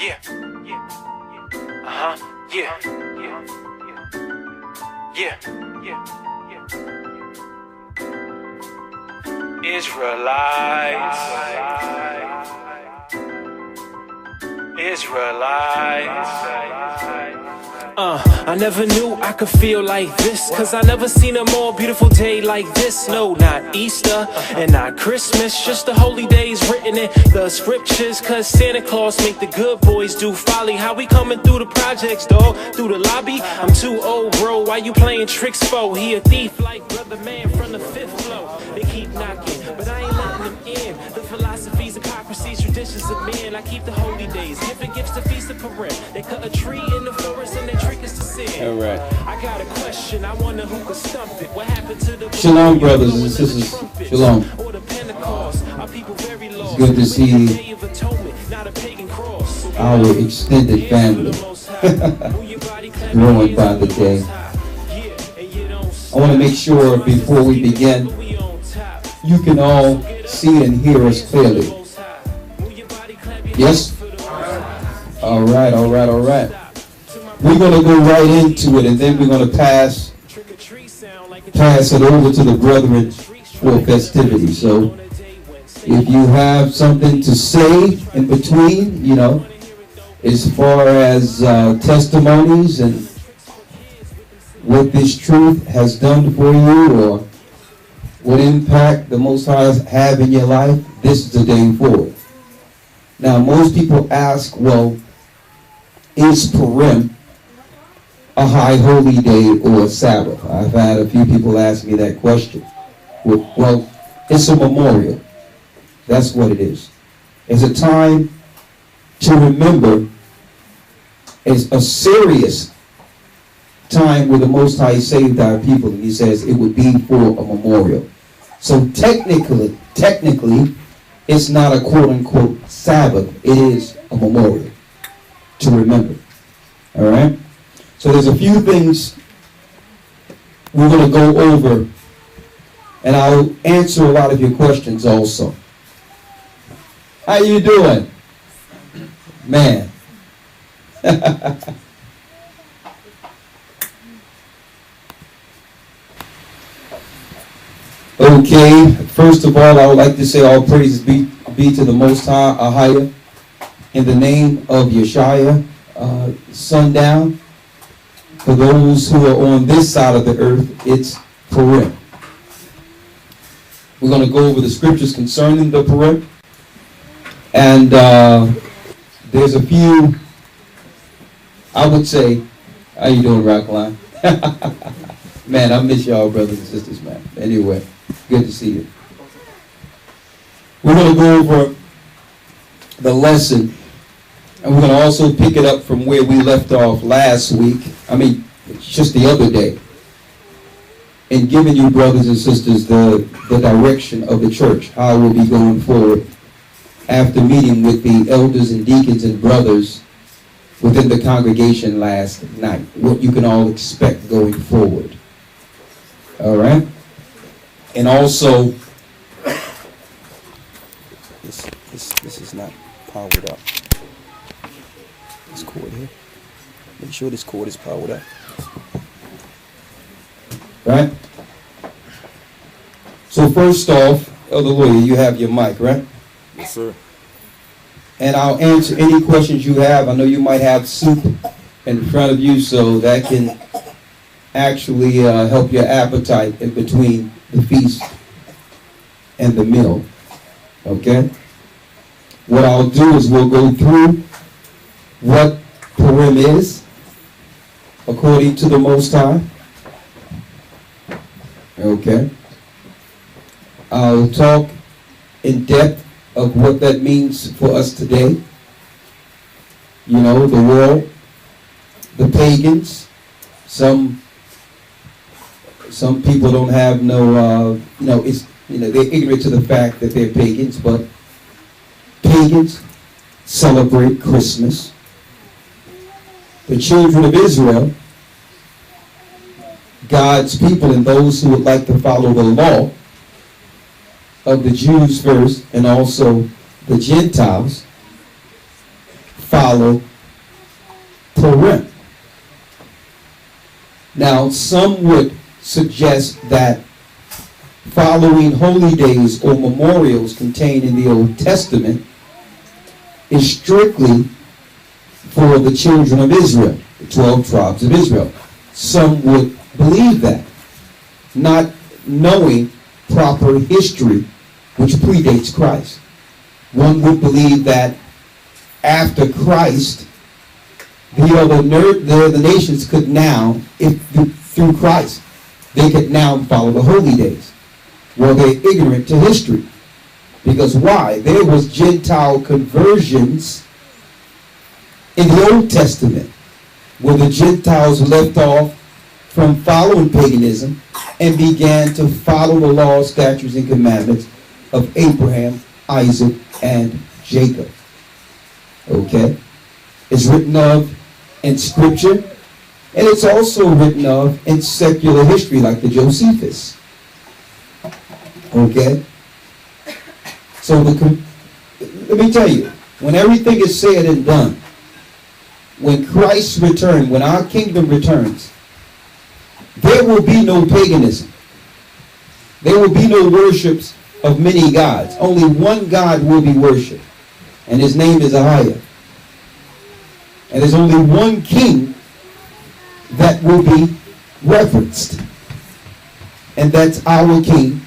Yeah. Uh-huh. Yeah. Yeah. Israelites. I never knew I could feel like this, cause I never seen a more beautiful day like this. No, not Easter and not Christmas, just the holy days written in the scriptures. Cause Santa Claus make the good boys do folly. How we coming through the projects, dog? Through the lobby? I'm too old, bro. Why you playing tricks for? He a thief like Brother Man from the fifth floor. They keep knocking, but I ain't letting them in. The philosophies, hypocrisies, traditions of men. I keep the holy days, giving gifts to feast of Purim. They cut a tree in the forest and they trick us to sin. All right. I got a question. I wonder who could stump it. What happened to the Shalom, brothers and sisters. Shalom. Or the Pentecost? Are people very lost? It's good to see our extended family growing by the day. I want to make sure before we begin, you can all see and hear us clearly. Yes? All right. We're going to go right into it, and then we're going to pass it over to the brethren for festivity. So if you have something to say in between, as far as testimonies and what this truth has done for you, or what impact the Most High have in your life, this is the day for it. Now, most people ask, well, is Purim a high holy day or a Sabbath? I've had a few people ask me that question. Well, it's a memorial. That's what it is. It's a time to remember. It's a serious time where the Most High saved our people, and he says it would be for a memorial. So technically, it's not a quote-unquote Sabbath. It is a memorial to remember. All right? So there's a few things we're going to go over, and I'll answer a lot of your questions also. How you doing? Man. Okay, first of all, I would like to say all praises be to the Most High, Ahaya, in the name of Yeshaya, sundown. For those who are on this side of the earth, it's Purim. We're going to go over the scriptures concerning the Purim. And there's a few, I would say, how you doing, Rockline? Man, I miss y'all, brothers and sisters, man. Anyway, good to see you. We're going to go over the lesson, and we're going to also pick it up from where we left off last week. Just the other day. In giving you, brothers and sisters, the direction of the church, how we'll be going forward after meeting with the elders and deacons and brothers within the congregation last night. What you can all expect going forward. All right? And also, this is not powered up. This cord here. Make sure this cord is powered up. Right? So first off, Elder Lawyer, you have your mic, right? Yes, sir. And I'll answer any questions you have. I know you might have soup in front of you, so that can actually help your appetite in between the feast and the meal. Okay? What I'll do is we'll go through what Purim is, according to the Most High. Okay? I'll talk in depth of what that means for us today. The world, the pagans. Some people don't have no, they're ignorant to the fact that they're pagans, but pagans celebrate Christmas. The children of Israel, God's people, and those who would like to follow the law of the Jews first and also the Gentiles, follow Purim. Now, some would suggest that following holy days or memorials contained in the Old Testament is strictly for the children of Israel, the 12 tribes of Israel. Some would believe that, not knowing proper history which predates Christ. One would believe that after Christ, the nations could now, through Christ, they could now follow the holy days. Well, they're ignorant to history. Because why? There was Gentile conversions in the Old Testament, where the Gentiles left off from following paganism and began to follow the laws, statutes, and commandments of Abraham, Isaac, and Jacob. Okay? It's written of in Scripture, and it's also written of in secular history, like the Josephus. Okay? So let me tell you, when everything is said and done, when Christ returns, when our kingdom returns, there will be no paganism. There will be no worships of many gods. Only one God will be worshipped, and his name is Ahia. And there's only one king that will be reverenced, and that's our king,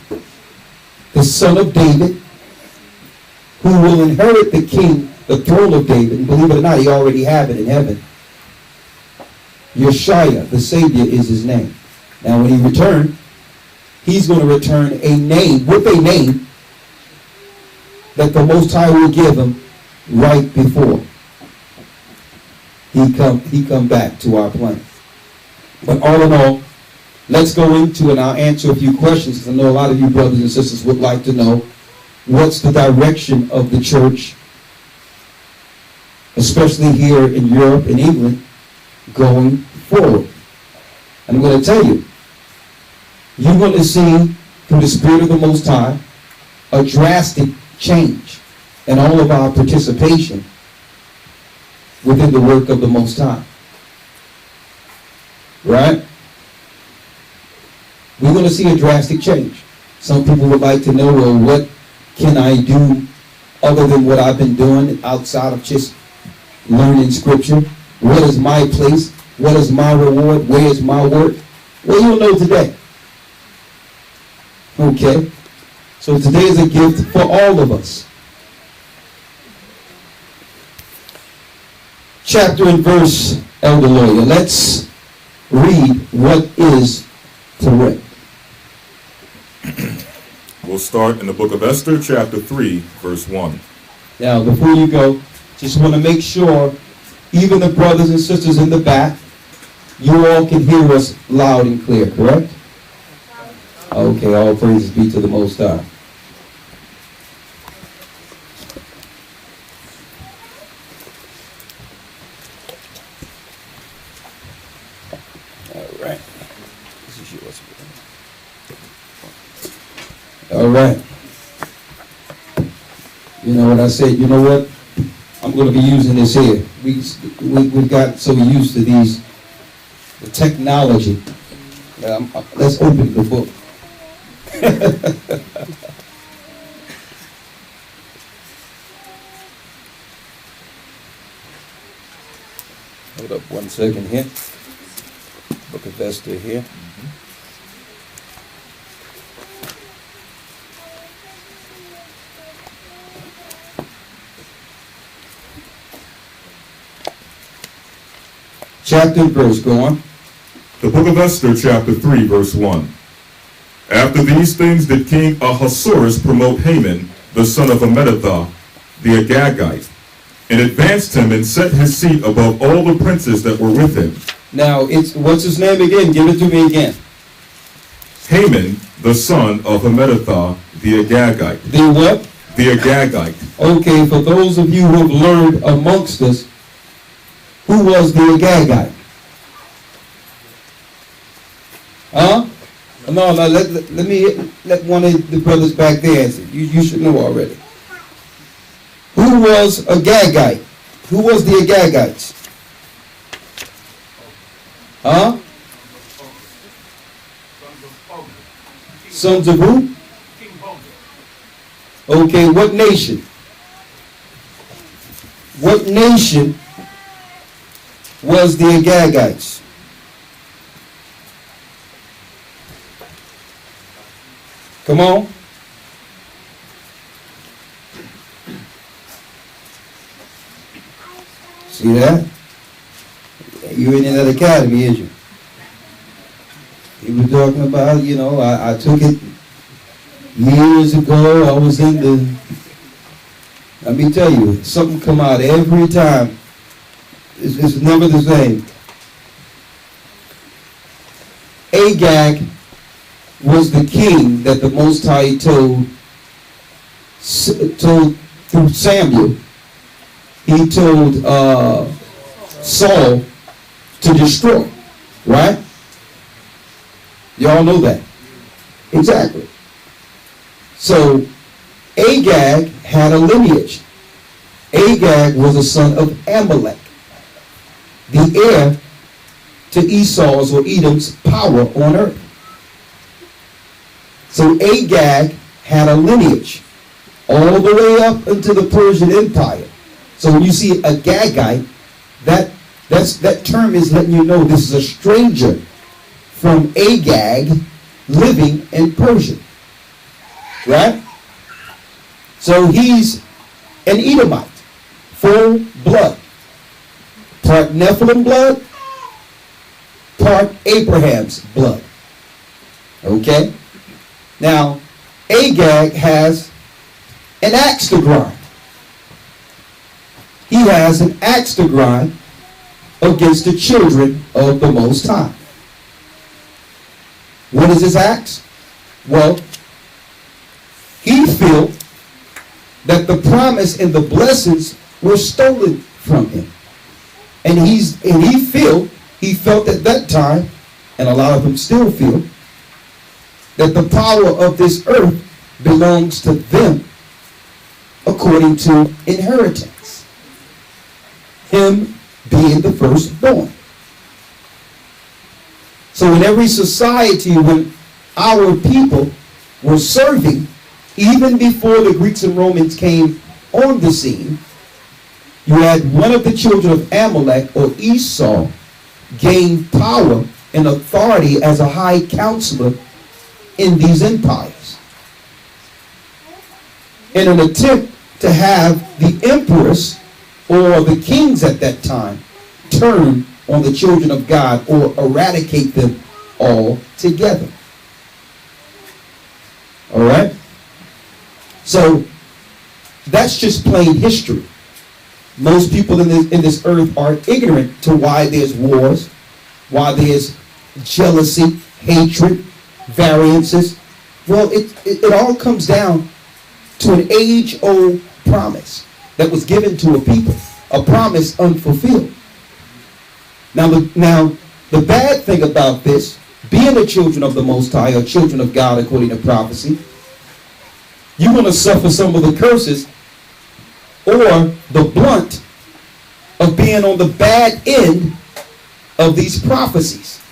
the son of David, who will inherit the throne of David. And believe it or not, he already have it in heaven. Yeshua, the Savior, is his name. Now when he returns, he's going to return a name that the Most High will give him right before he come back to our planet. But all in all, let's go into and I'll answer a few questions, because I know a lot of you brothers and sisters would like to know what's the direction of the church, especially here in Europe and England, going forward. And I'm going to tell you, you're going to see through the Spirit of the Most High a drastic change in all of our participation within the work of the Most High. Right? We're going to see a drastic change. Some people would like to know, well, what can I do other than what I've been doing outside of just learning Scripture? What is my place? What is my reward? Where is my work? Well, you'll know today. Okay? So today is a gift for all of us. Chapter and verse, Elder Lawyer. Let's read what is Purim. We'll start in the book of Esther, chapter 3, verse 1. Now, before you go, just want to make sure, even the brothers and sisters in the back, you all can hear us loud and clear, correct? Okay, all praises be to the Most High. All right. This is yours. All right. You know what I said? You know what? I'm going to be using this here. We got so used to the technology. Let's open the book. Hold up 1 second here. Book of Esther here. Chapter and verse, go on. The book of Esther, chapter 3, verse 1. After these things did King Ahasuerus promote Haman, the son of Hammedatha, the Agagite, and advanced him and set his seat above all the princes that were with him. Now, what's his name again? Give it to me again. Haman, the son of Hammedatha, the Agagite. The what? The Agagite. Okay, for those of you who have learned amongst us, who was the Agagite? Huh? No, let one of the brothers back there answer. You should know already. Who was Agagite? Who was the Agagites? Huh? Sons of who? Okay, what nation? What nation was the Agagites? Come on. See that? You ain't in that academy, is you? He was talking about, you know, I took it years ago. I was in the, let me tell you, something come out every time. It's never the same. Agag was the king that the Most High told through Samuel. He told Saul to destroy, right? Y'all know that. Exactly. So Agag had a lineage. Agag was a son of Amalek, the heir to Esau's or Edom's power on earth. So Agag had a lineage all the way up into the Persian Empire. So when you see Agagite, that term is letting you know this is a stranger from Agag living in Persia. Right? So he's an Edomite, full blood. Part Nephilim blood, part Abraham's blood. Okay? Now, Agag has an axe to grind. He has an axe to grind against the children of the Most High. What is his axe? Well, he felt that the promise and the blessings were stolen from him. And he felt at that time, and a lot of them still feel, that the power of this earth belongs to them according to inheritance. Him being the firstborn. So in every society, when our people were serving, even before the Greeks and Romans came on the scene, you had one of the children of Amalek or Esau gain power and authority as a high counselor in these empires. In an attempt to have the empress or the kings at that time turn on the children of God or eradicate them all together. All right? So that's just plain history. Most people in this earth are ignorant to why there's wars, why there's jealousy, hatred, variances. Well, it all comes down to an age-old promise that was given to a people, a promise unfulfilled. Now the bad thing about this, being the children of the Most High, or children of God according to prophecy, you're going to suffer some of the curses or the blunt of being on the bad end of these prophecies.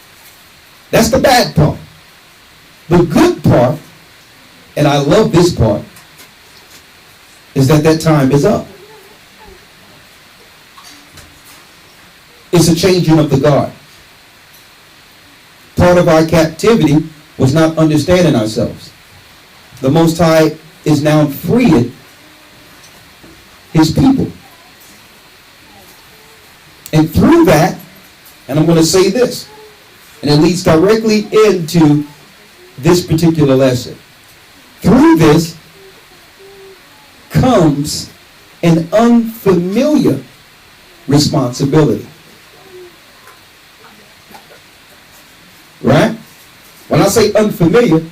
That's the bad part. The good part, and I love this part, is that time is up. It's a changing of the guard. Part of our captivity was not understanding ourselves. The Most High is now freeing his people. And through that, and I'm going to say this, and it leads directly into this particular lesson. Through this comes an unfamiliar responsibility. Right? When I say unfamiliar,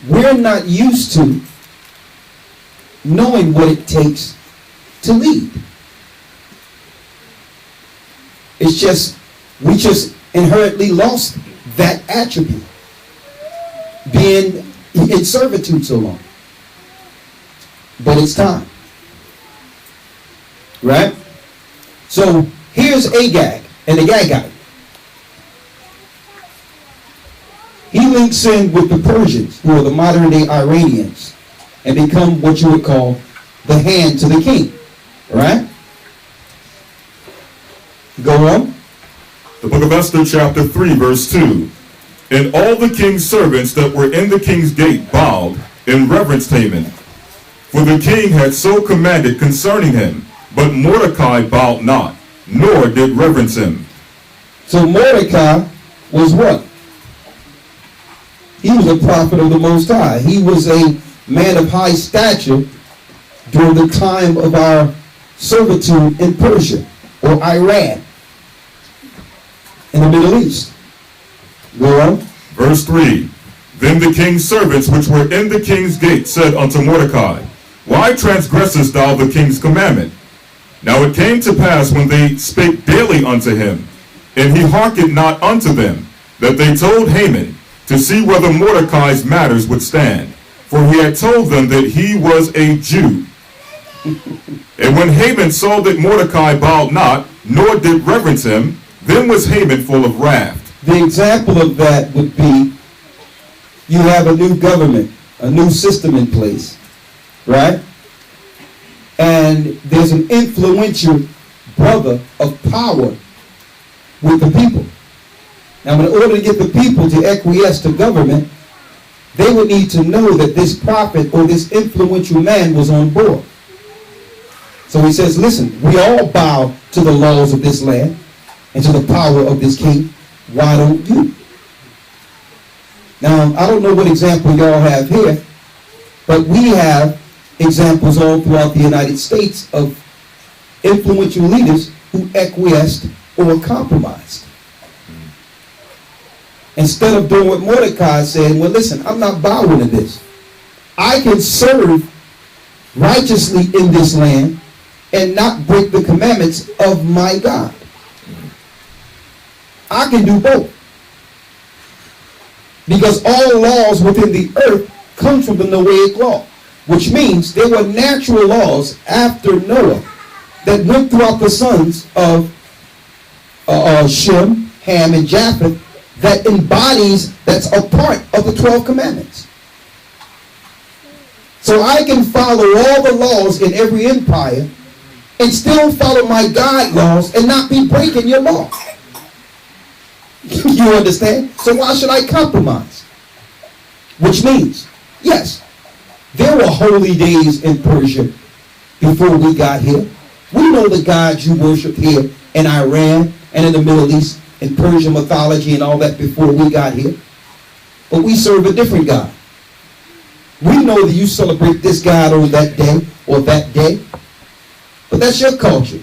we're not used to knowing what it takes to lead. It's just, we just inherently lost that attribute, being in servitude so long. But it's time. Right? So here's Agag and the Agagite. He links in with the Persians, who are the modern day Iranians, and become what you would call the hand to the king. Right? Go on. The book of Esther, chapter 3, verse 2. And all the king's servants that were in the king's gate bowed and reverenced Haman, for the king had so commanded concerning him. But Mordecai bowed not, nor did reverence him. So Mordecai was what? He was a prophet of the Most High. He was a man of high stature during the time of our servitude in Persia or Iran in the Middle East. Go on. Verse 3. Then the king's servants which were in the king's gate said unto Mordecai, Why transgressest thou the king's commandment? Now it came to pass when they spake daily unto him, and he hearkened not unto them, that they told Haman, to see whether Mordecai's matters would stand. For he had told them that he was a Jew. And when Haman saw that Mordecai bowed not, nor did reverence him, then was Haman full of wrath. The example of that would be, you have a new government, a new system in place, right? And there's an influential brother of power with the people. Now, in order to get the people to acquiesce to government, they would need to know that this prophet or this influential man was on board. So he says, listen, we all bow to the laws of this land and to the power of this king. Why don't you? Now, I don't know what example y'all have here, but we have examples all throughout the United States of influential leaders who acquiesced or compromised. Instead of doing what Mordecai said, well, listen, I'm not bowing to this. I can serve righteously in this land and not break the commandments of my God. I can do both. Because all laws within the earth come from the Noahic law, which means there were natural laws after Noah that went throughout the sons of Shem, Ham, and Japheth that embodies, that's a part of the 12 commandments. So I can follow all the laws in every empire and still follow my God laws and not be breaking your law. You understand? So why should I compromise? Which means, yes, there were holy days in Persia before we got here. We know the gods you worship here in Iran and in the Middle East, in Persian mythology and all that before we got here. But we serve a different God. We know that you celebrate this God on that day or that day. But that's your culture.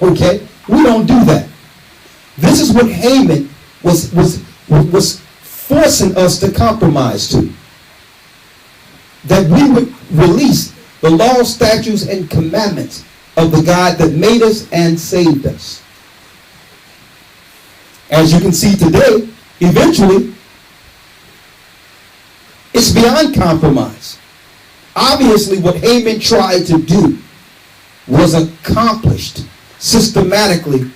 Okay? We don't do that. This is what Haman was forcing us to compromise to. That we would release the laws, statutes, and commandments of the God that made us and saved us. As you can see today, eventually, it's beyond compromise. Obviously, what Haman tried to do was accomplished systematically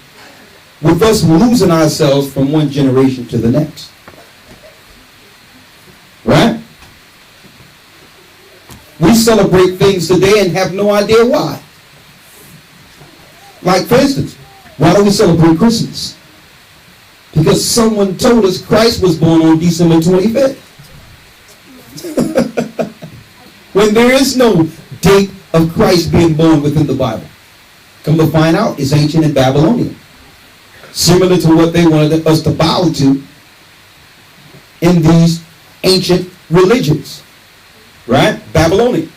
with us losing ourselves from one generation to the next. Right? We celebrate things today and have no idea why. Like, for instance, why do we celebrate Christmas? Because someone told us Christ was born on December 25th. When there is no date of Christ being born within the Bible. Come to find out, it's ancient and Babylonian. Similar to what they wanted us to bow to in these ancient religions. Right? Babylonian.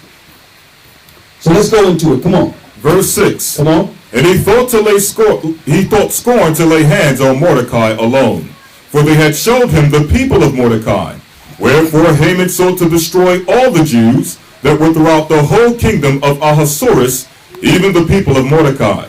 So let's go into it. Come on. Verse 6. Come on. And he thought scorn to lay hands on Mordecai alone, for they had showed him the people of Mordecai. Wherefore Haman sought to destroy all the Jews that were throughout the whole kingdom of Ahasuerus, even the people of Mordecai.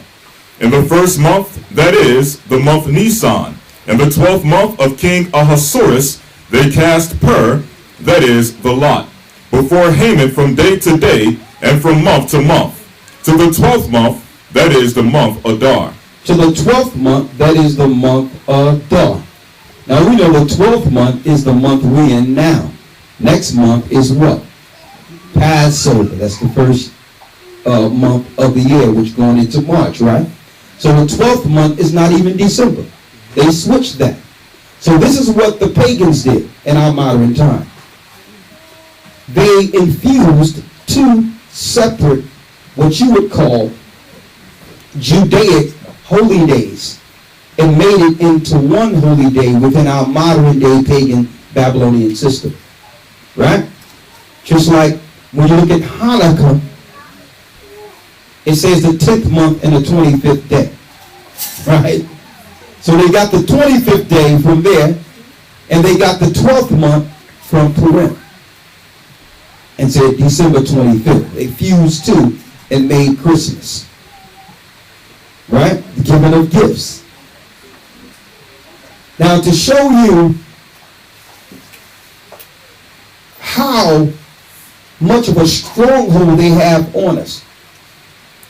In the first month, that is, the month Nisan, in the 12th month of King Ahasuerus, they cast Pur, that is, the lot, before Haman from day to day, and from month to month. To the 12th month, that is the month Adar. To the 12th month, that is the month of Adar. Now we know the 12th month is the month we're in now. Next month is what? Passover. That's the first month of the year, which going into March, right? So the 12th month is not even December. They switched that. So this is what the pagans did in our modern time. They infused two separate, what you would call Judaic holy days, and made it into one holy day within our modern day pagan Babylonian system. Right? Just like when you look at Hanukkah, it says the 10th month and the 25th day. Right? So they got the 25th day from there, and they got the 12th month from Purim. And said December 25th. They fused two and made Christmas. Right? The giving of gifts. Now to show you how much of a stronghold they have on us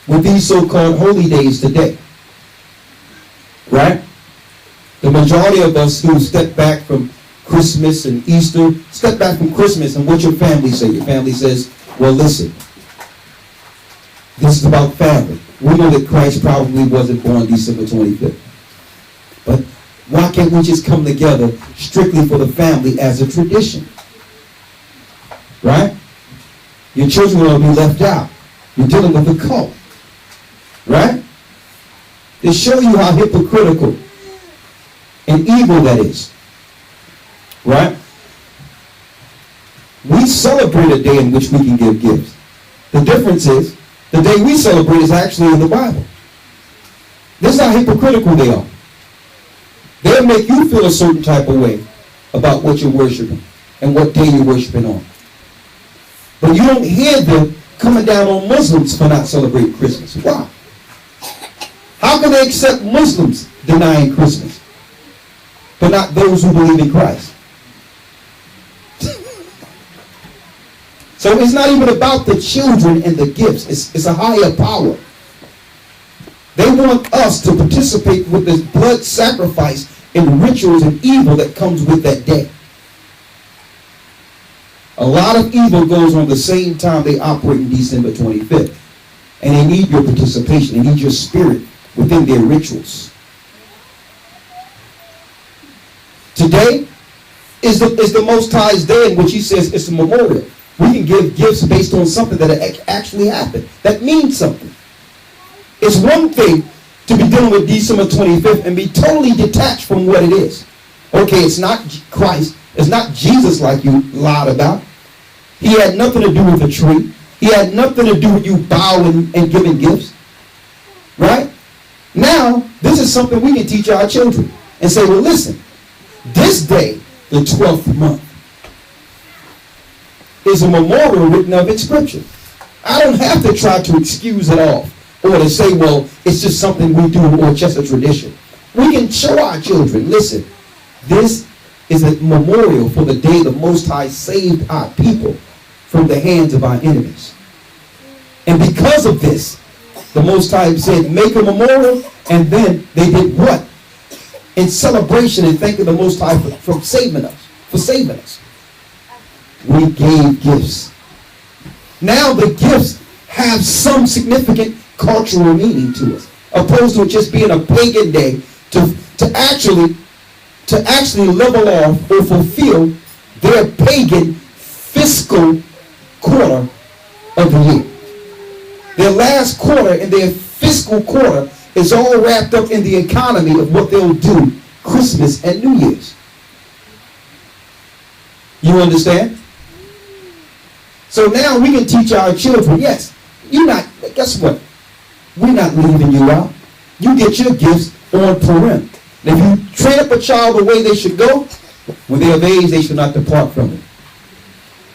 with these so-called holy days today. Right? The majority of us who step back from Christmas and Easter, step back from Christmas, and what your family say? Your family says, well, listen, this is about family. We know that Christ probably wasn't born December 25th. But why can't we just come together strictly for the family as a tradition? Right? Your children will be left out. You're dealing with a cult. Right? To show you how hypocritical and evil that is. Right? We celebrate a day in which we can give gifts. The difference is, the day we celebrate is actually in the Bible. This is how hypocritical they are. They'll make you feel a certain type of way about what you're worshiping and what day you're worshiping on. But you don't hear them coming down on Muslims for not celebrating Christmas. Why? How can they accept Muslims denying Christmas, but not those who believe in Christ? So it's not even about the children and the gifts. It's a higher power. They want us to participate with this blood sacrifice and rituals and evil that comes with that day. A lot of evil goes on the same time they operate in December 25th. And they need your participation. They need your spirit within their rituals. Today is the Most High's day in which he says it's a memorial. We can give gifts based on something that actually happened. That means something. It's one thing to be dealing with December 25th and be totally detached from what it is. Okay, it's not Christ. It's not Jesus like you lied about. He had nothing to do with the tree. He had nothing to do with you bowing and giving gifts. Right? Now, this is something we can teach our children and say, well, listen, this day, the 12th month, is a memorial written of in Scripture. I don't have to try to excuse it all or to say, well, it's just something we do or just a tradition. We can show our children, listen, this is a memorial for the day the Most High saved our people from the hands of our enemies. And because of this, the Most High said, make a memorial, and then they did what? In celebration and thanking the Most High for saving us. We gave gifts. Now the gifts have some significant cultural meaning to us, opposed to it just being a pagan day to actually level off or fulfill their pagan fiscal quarter of the year. Their last quarter in their fiscal quarter is all wrapped up in the economy of what they'll do Christmas and New Year's. You understand? So now we can teach our children, yes, guess what? We're not leaving you out. You get your gifts on Purim. And if you train up a child the way they should go, when they're of age, they should not depart from it.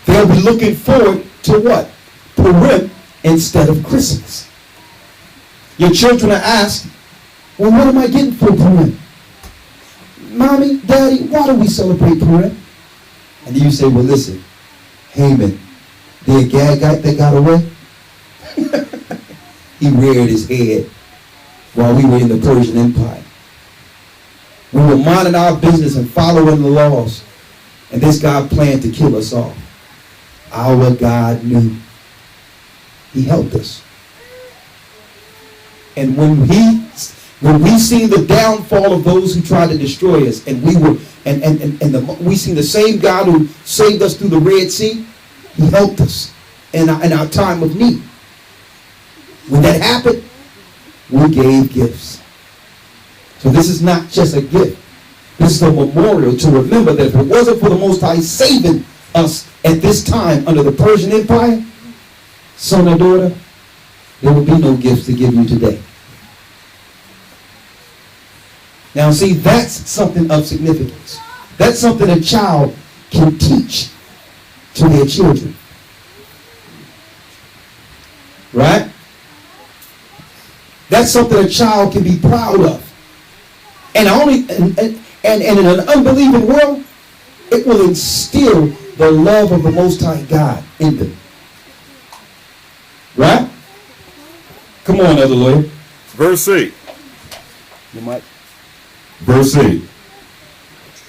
They'll be looking forward to what? Purim instead of Christmas. Your children are asked, well, what am I getting for Purim? Mommy, Daddy, why do we celebrate Purim? And you say, well, listen, Haman, the Agagite that got away, he reared his head while we were in the Persian Empire. We were minding our business and following the laws. And this guy planned to kill us all. Our God knew. He helped us. And when we seen the downfall of those who tried to destroy us, and we seen the same God who saved us through the Red Sea, he helped us in our time of need. When that happened, we gave gifts. So this is not just a gift. This is a memorial to remember that if it wasn't for the Most High saving us at this time under the Persian Empire, son or daughter, there would be no gifts to give you today. Now see, that's something of significance. That's something a child can teach to their children. Right? That's something a child can be proud of. And in an unbelieving world, it will instill the love of the Most High God in them. Right? Come on, other lawyer. Verse 8. You might. Verse 8.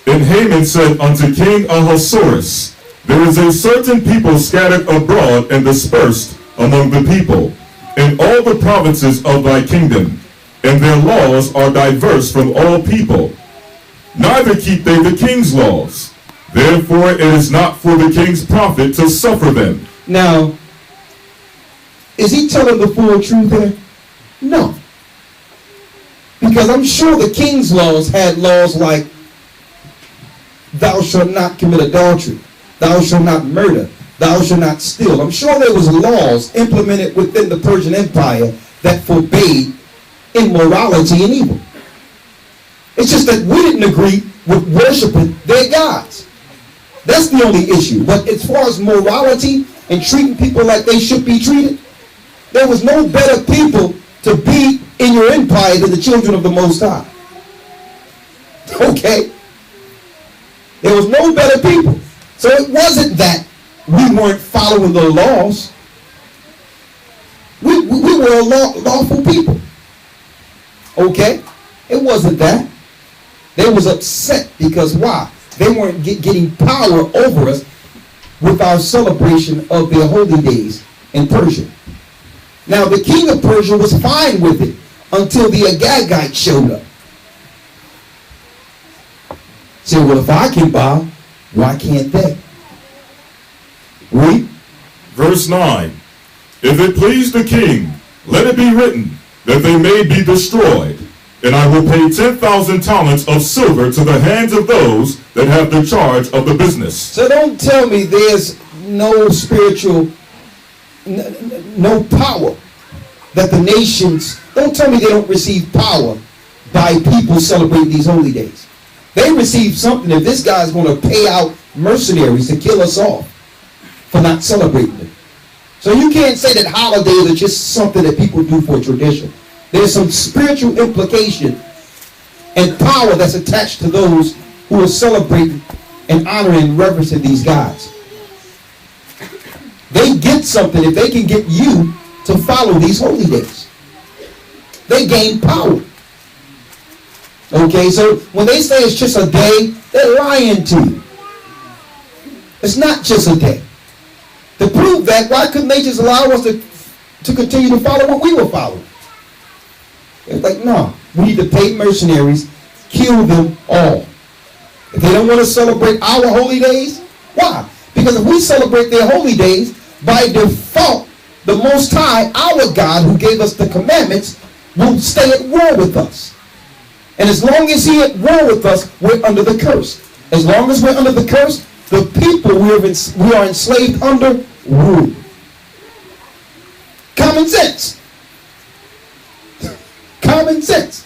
And Haman said unto King Ahasuerus, there is a certain people scattered abroad and dispersed among the people, in all the provinces of thy kingdom, and their laws are diverse from all people. Neither keep they the king's laws. Therefore it is not for the king's profit to suffer them. Now, is he telling the full truth here? No. Because I'm sure the king's laws had laws like, thou shalt not commit adultery, thou shalt not murder, thou shalt not steal. I'm sure there was laws implemented within the Persian Empire that forbade immorality and evil. It's just that we didn't agree with worshiping their gods. That's the only issue. But as far as morality and treating people like they should be treated, there was no better people to be in your empire than the children of the Most High. Okay? There was no better people. So it wasn't that we weren't following the laws. We were lawful people. Okay? It wasn't that. They was upset because why? They weren't getting power over us with our celebration of their holy days in Persia. Now the king of Persia was fine with it until the Agagites showed up. Said, well, if I can bow, why can't they? Read. Verse 9. If it please the king, let it be written that they may be destroyed, and I will pay 10,000 talents of silver to the hands of those that have the charge of the business. So don't tell me there's no spiritual, no power that the nations, don't tell me they don't receive power by people celebrating these holy days. They receive something if this guy's going to pay out mercenaries to kill us off for not celebrating them. So you can't say that holidays are just something that people do for tradition. There's some spiritual implication and power that's attached to those who are celebrating and honoring and reverencing these gods. They get something if they can get you to follow these holy days. They gain power. Okay, so when they say it's just a day, they're lying to you. It's not just a day. To prove that, why couldn't they just allow us to continue to follow what we were following? It's like, no, we need to pay mercenaries, kill them all. If they don't want to celebrate our holy days, why? Because if we celebrate their holy days, by default, the Most High, our God, who gave us the commandments, will stay at war with us. And as long as He at war with us, we're under the curse. As long as we're under the curse, the people we are enslaved under rule. Common sense. Common sense.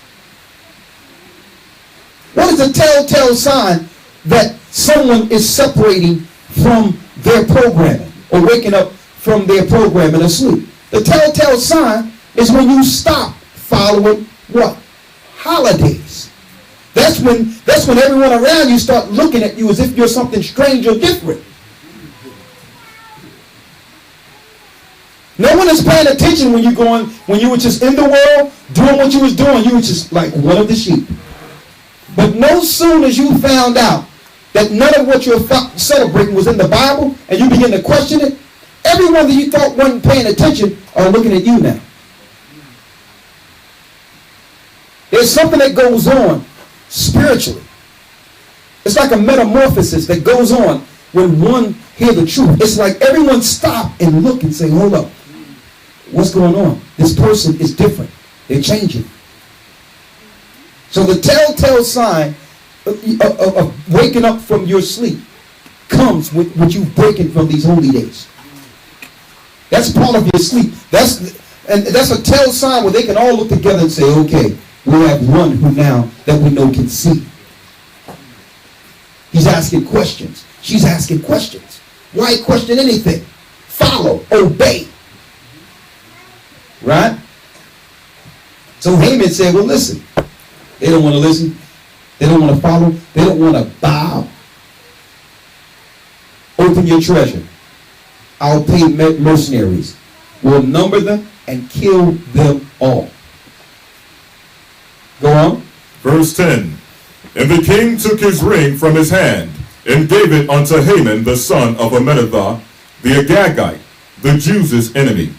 What is a telltale sign that someone is separating from their programming or waking up from their programming asleep? The telltale sign is when you stop following what? Holidays. That's when everyone around you start looking at you as if you're something strange or different. No one is paying attention when you were just in the world, doing what you was doing. You were just like one of the sheep. But no sooner as you found out that none of what you're celebrating was in the Bible, and you begin to question it, everyone that you thought wasn't paying attention are looking at you now. There's something that goes on spiritually. It's like a metamorphosis that goes on when one hear the truth. It's like everyone stop and look and say, hold up, what's going on? This person is different. They're changing. So the telltale sign of waking up from your sleep comes with you breaking from these holy days. That's part of your sleep. That's a tell sign where they can all look together and say, okay, we have one who now that we know can see. He's asking questions. She's asking questions. Why question anything? Follow, obey. Right? So Haman said, well, listen. They don't want to listen. They don't want to follow. They don't want to bow. Open your treasure. I'll pay mercenaries. We'll number them and kill them all. Go on. Verse 10. And the king took his ring from his hand and gave it unto Haman the son of Amminadab, the Agagite, the Jews' enemy.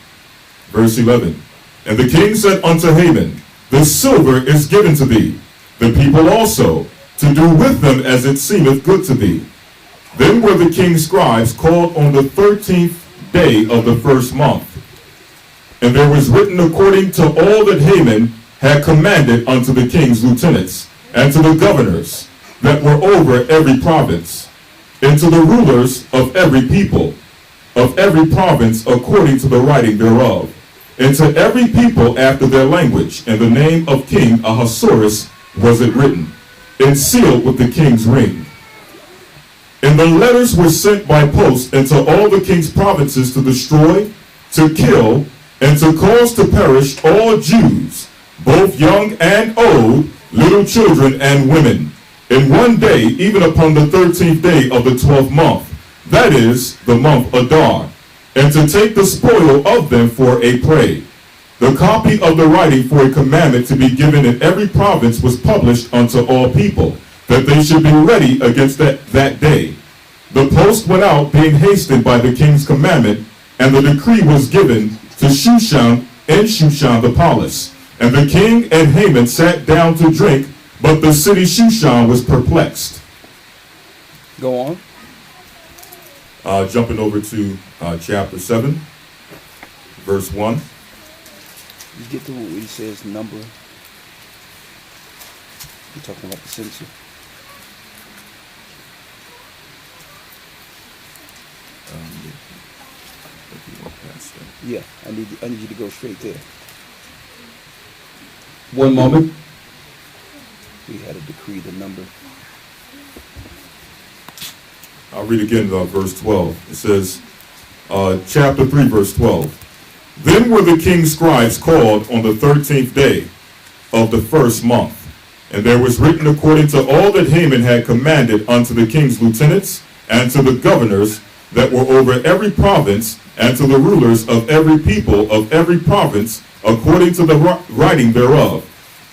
Verse 11. And the king said unto Haman, the silver is given to thee, the people also, to do with them as it seemeth good to thee. Then were the king's scribes called on the 13th day of the first month. And there was written according to all that Haman had commanded unto the king's lieutenants, and to the governors that were over every province, and to the rulers of every people, of every province according to the writing thereof, and to every people after their language, and the name of King Ahasuerus was it written, and sealed with the king's ring. And the letters were sent by post into all the king's provinces to destroy, to kill, and to cause to perish all Jews, both young and old, little children and women, in one day, even upon the 13th day of the 12th month, that is, the month Adar, and to take the spoil of them for a prey. The copy of the writing for a commandment to be given in every province was published unto all people, that they should be ready against that day. The post went out, being hastened by the king's commandment, and the decree was given to Shushan and Shushan the palace. And the king and Haman sat down to drink, but the city Shushan was perplexed. Go on. Jumping over to chapter 7, verse 1. You get to what he says, number. You're talking about the census. Yeah, I need you to go straight there. One moment. We had to decree the number. I'll read again verse 12. It says, chapter 3, verse 12. Then were the king's scribes called on the 13th day of the first month. And there was written according to all that Haman had commanded unto the king's lieutenants, and to the governors that were over every province, and to the rulers of every people of every province, according to the writing thereof,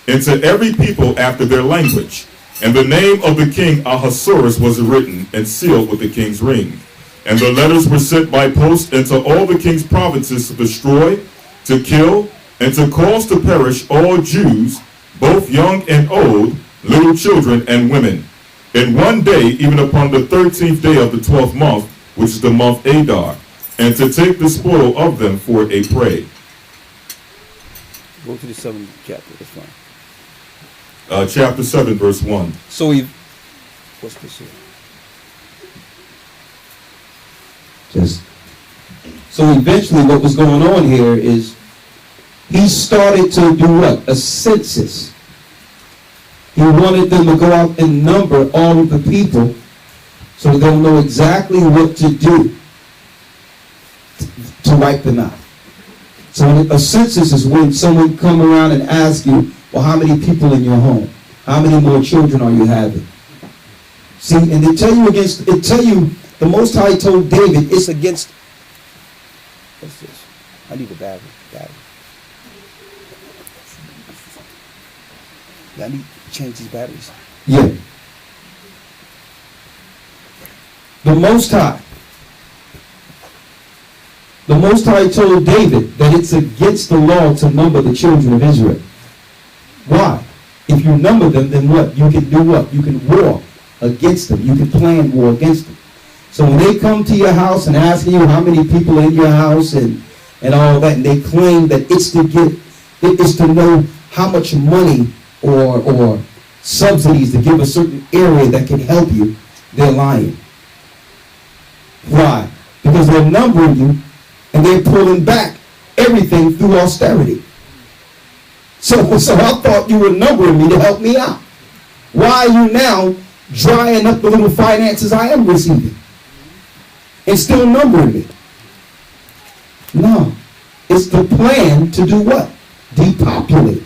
and to every people after their language. And the name of the king Ahasuerus was written and sealed with the king's ring. And the letters were sent by post into all the king's provinces to destroy, to kill, and to cause to perish all Jews, both young and old, little children and women, in one day, even upon the 13th day of the 12th month, which is the month Adar, and to take the spoil of them for a prey. Go to the 7th chapter, that's fine. Chapter 7, verse 1. So what's this here? So eventually what was going on here is he started to do what? A census. He wanted them to go out and number all of the people so they'll know exactly what to do to wipe them out. So a census is when someone come around and ask you, well, how many people in your home? How many more children are you having? See, and they tell you the Most High told David, it's against, what's this? I need a battery. I need to change these batteries. Yeah. The Most High told David that it's against the law to number the children of Israel. Why? If you number them, then what? You can do what? You can war against them. You can plan war against them. So when they come to your house and ask you how many people are in your house and all that, and they claim that it's to know how much money or subsidies to give a certain area that can help you, they're lying. Why? Because they're numbering you and they're pulling back everything through austerity. So I thought you were numbering me to help me out. Why are you now drying up the little finances I am receiving and still numbering me? No. It's the plan to do what? Depopulate.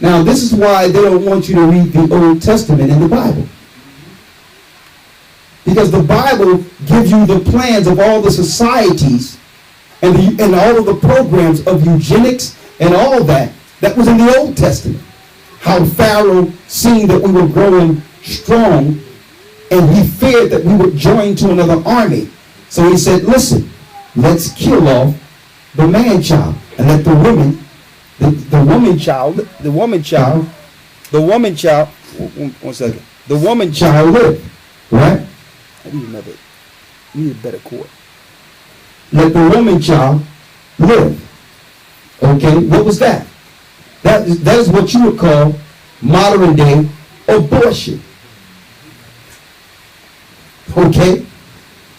Now this is why they don't want you to read the Old Testament in the Bible. Because the Bible gives you the plans of all the societies and all of the programs of eugenics and all that was in the Old Testament. How Pharaoh, seeing that we were growing strong, and he feared that we would join to another army. So he said, listen, let's kill off the man-child and let the woman child live. Right? I need a better cord. Let the woman child live. Okay, what was that? That is what you would call modern day abortion. Okay?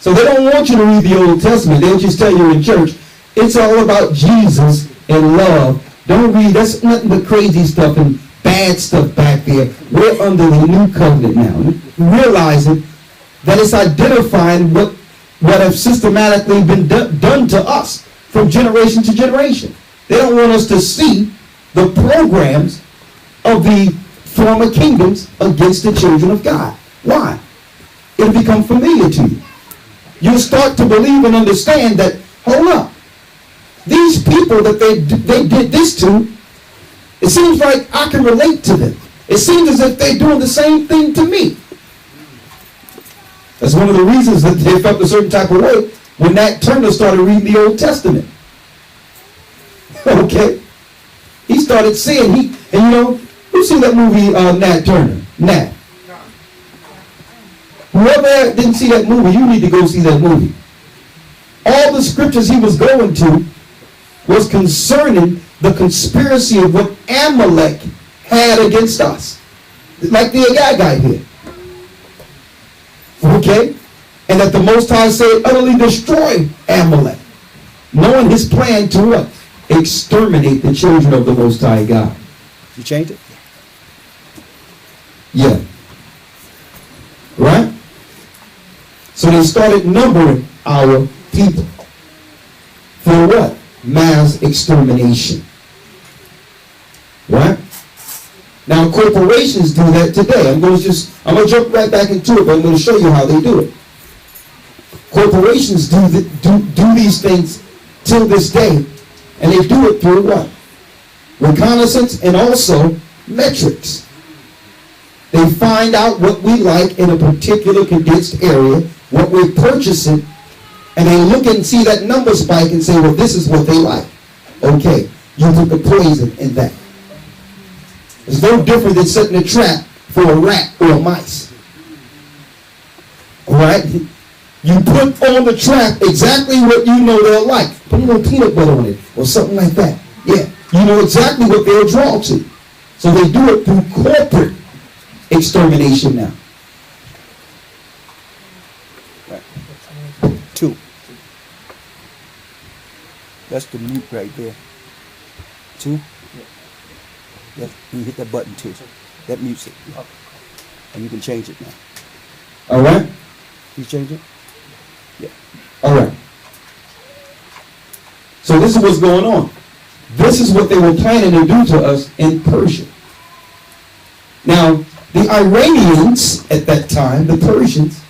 So they don't want you to read the Old Testament. They'll just tell you in church, it's all about Jesus and love. Don't read, that's nothing but crazy stuff and bad stuff back there. We're under the new covenant now. Realizing that it's identifying what have systematically been done to us from generation to generation. They don't want us to see the programs of the former kingdoms against the children of God. Why? It'll become familiar to you. You'll start to believe and understand that, hold up, these people that they did this to, it seems like I can relate to them. It seems as if they're doing the same thing to me. That's one of the reasons that they felt a certain type of way when Nat Turner started reading the Old Testament. Okay? He started saying, who seen that movie, Nat Turner? Nat. Whoever didn't see that movie, you need to go see that movie. All the scriptures he was going to was concerning the conspiracy of what Amalek had against us. Like the guy here. Okay? And that the Most High said, utterly destroy Amalek. Knowing his plan to what? Exterminate the children of the Most High God. You changed it? Yeah. Right? So they started numbering our people. For what? Mass extermination. Right? Now corporations do that today. I'm going to jump right back into it, but I'm going to show you how they do it. Corporations do these things till this day, and they do it through what? Reconnaissance and also metrics. They find out what we like in a particular condensed area, what we're purchasing, and they look and see that number spike and say, well, this is what they like. Okay, you put the poison in that. It's no different than setting a trap for a rat or a mice. Alright? You put on the trap exactly what you know they'll like. Put a little peanut butter on it or something like that. Yeah, you know exactly what they'll draw to. So they do it through corporate extermination now. Right. 2. That's the mute right there. 2. Yep, you hit that button too. That mutes it. And you can change it now. Alright? You change it? Yeah. Alright. So this is what's going on. This is what they were planning to do to us in Persia. Now, the Iranians at that time, the Persians,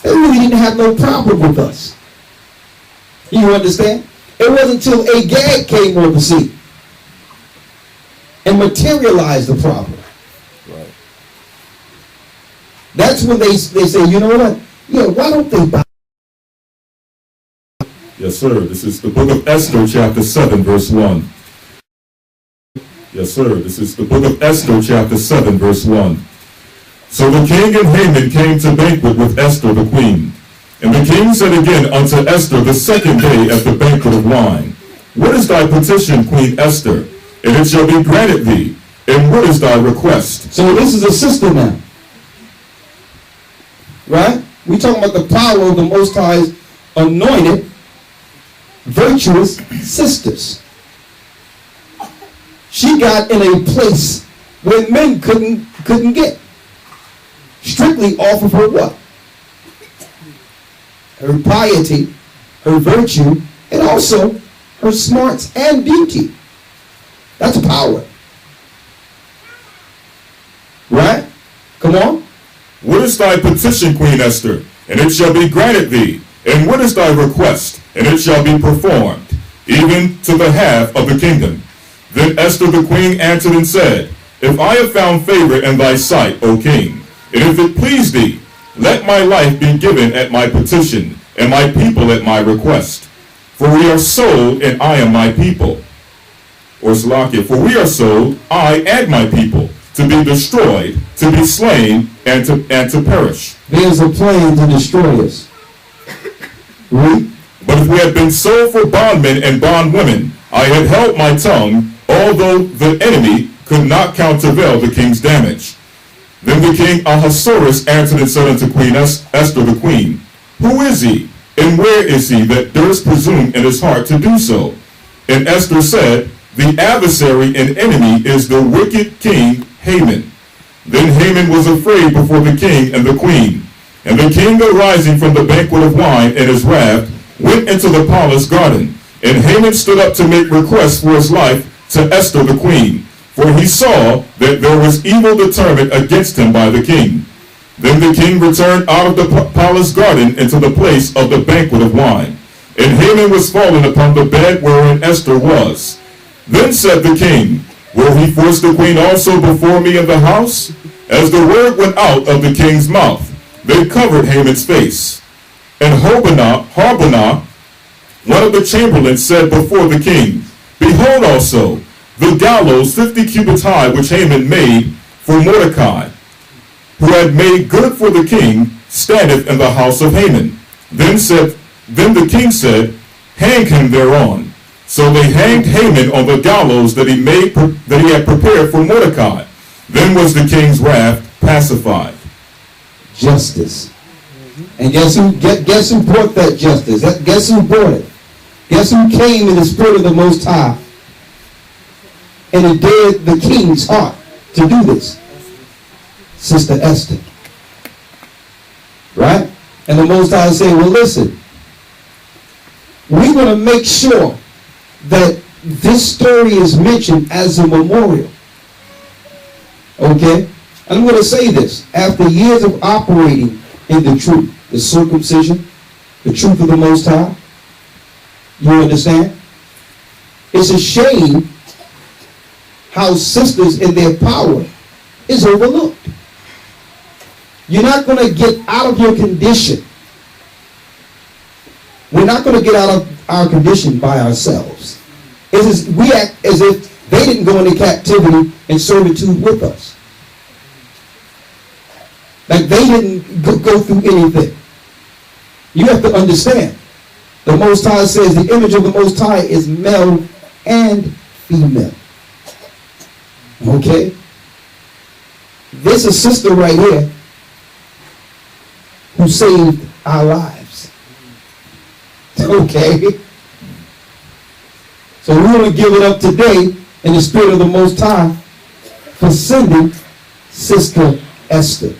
they really didn't have no problem with us. You understand? It wasn't until Agag came on the scene and materialized the problem. Right. That's when they say, you know what? Yeah, why don't they buy? Yes, sir. This is the book of Esther, chapter 7, verse 1. Yes, sir. This is the book of Esther, chapter 7, verse 1. So the king and Haman came to banquet with Esther the queen. And the king said again unto Esther the second day at the banquet of wine, What is thy petition, Queen Esther? And it shall be granted thee. And what is thy request? So this is a sister now. Right? We talking about the power of the Most High's anointed, virtuous sisters. She got in a place where men couldn't get. Strictly off of her what? Her piety, her virtue, and also her smarts and beauty. That's power. Right? Come on. What is thy petition, Queen Esther? And it shall be granted thee. And what is thy request? And it shall be performed, even to the half of the kingdom. Then Esther the queen answered and said, If I have found favor in thy sight, O king, and if it please thee, let my life be given at my petition, and my people at my request. For we are sold, and I am my people. Or Salakia, for we are sold, I and my people, to be destroyed, to be slain, and to perish. There's a plan to destroy us. Read. But if we had been sold for bondmen and bondwomen, I had held my tongue, although the enemy could not countervail the king's damage. Then the king Ahasuerus answered and said unto Queen Esther the queen, Who is he, and where is he that durst presume in his heart to do so? And Esther said, The adversary and enemy is the wicked king Haman. Then Haman was afraid before the king and the queen. And the king, arising from the banquet of wine in his wrath, went into the palace garden. And Haman stood up to make request for his life to Esther the queen, for he saw that there was evil determined against him by the king. Then the king returned out of the palace garden into the place of the banquet of wine. And Haman was fallen upon the bed wherein Esther was. Then said the king, Will he force the queen also before me in the house? As the word went out of the king's mouth, they covered Haman's face. And Harbonah, one of the chamberlains, said before the king, Behold also, the gallows 50 cubits high which Haman made for Mordecai, who had made good for the king, standeth in the house of Haman. Then the king said, Hang him thereon. So they hanged Haman on the gallows that he had prepared for Mordecai. Then was the king's wrath pacified. Justice. And guess who brought that justice? Guess who brought it? Guess who came in the spirit of the Most High and it dared the king's heart to do this? Sister Esther. Right? And the Most High said, well, listen, we're going to make sure that this story is mentioned as a memorial. Okay? And I'm going to say this. After years of operating in the truth, the circumcision, the truth of the Most High, you understand? It's a shame how sisters in their power is overlooked. You're not going to get out of your condition. We're not going to get out of our condition by ourselves. We act as if they didn't go into captivity and servitude with us. Like they didn't go through anything. You have to understand. The Most High says the image of the Most High is male and female. Okay? There's a sister right here who saved our lives. Okay? So we're going to give it up today in the spirit of the Most High for sending Sister Esther.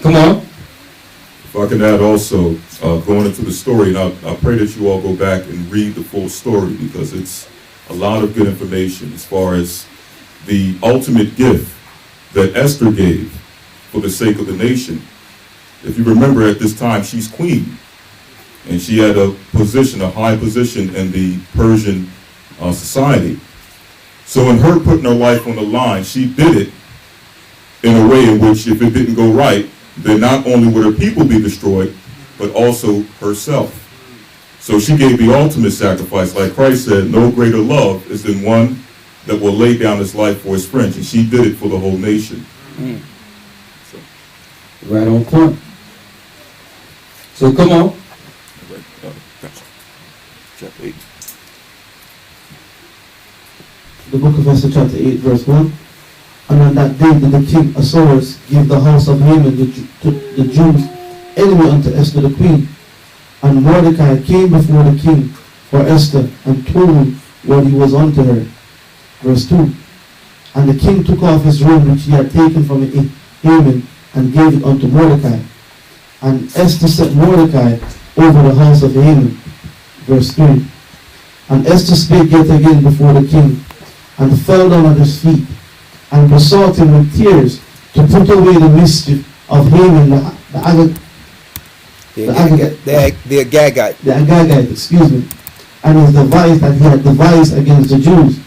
Come on. If I can add also, going into the story, and I pray that you all go back and read the full story because it's a lot of good information as far as the ultimate gift that Esther gave for the sake of the nation. If you remember, at this time, she's queen, and she had a position, a high position in the Persian society. So in her putting her life on the line, she did it in a way in which, if it didn't go right, then not only would her people be destroyed, but also herself. So she gave the ultimate sacrifice. Like Christ said, no greater love is than one that will lay down his life for his friends. And she did it for the whole nation. So. Right on point. So come on. Gotcha. Chapter 8. The book of Esther chapter 8 verse 1. And on that day did the king Ahasuerus give the house of Haman to the Jews enemy unto Esther the queen. And Mordecai came before the king for Esther and told him what he was unto her. Verse 2. And the king took off his robe which he had taken from Haman and gave it unto Mordecai. And Esther set Mordecai over the house of Haman. Verse 3. And Esther spake yet again before the king, and fell down at his feet, and besought him with tears to put away the mischief of Haman the Agagite, excuse me, and his device that he had devised against the Jews.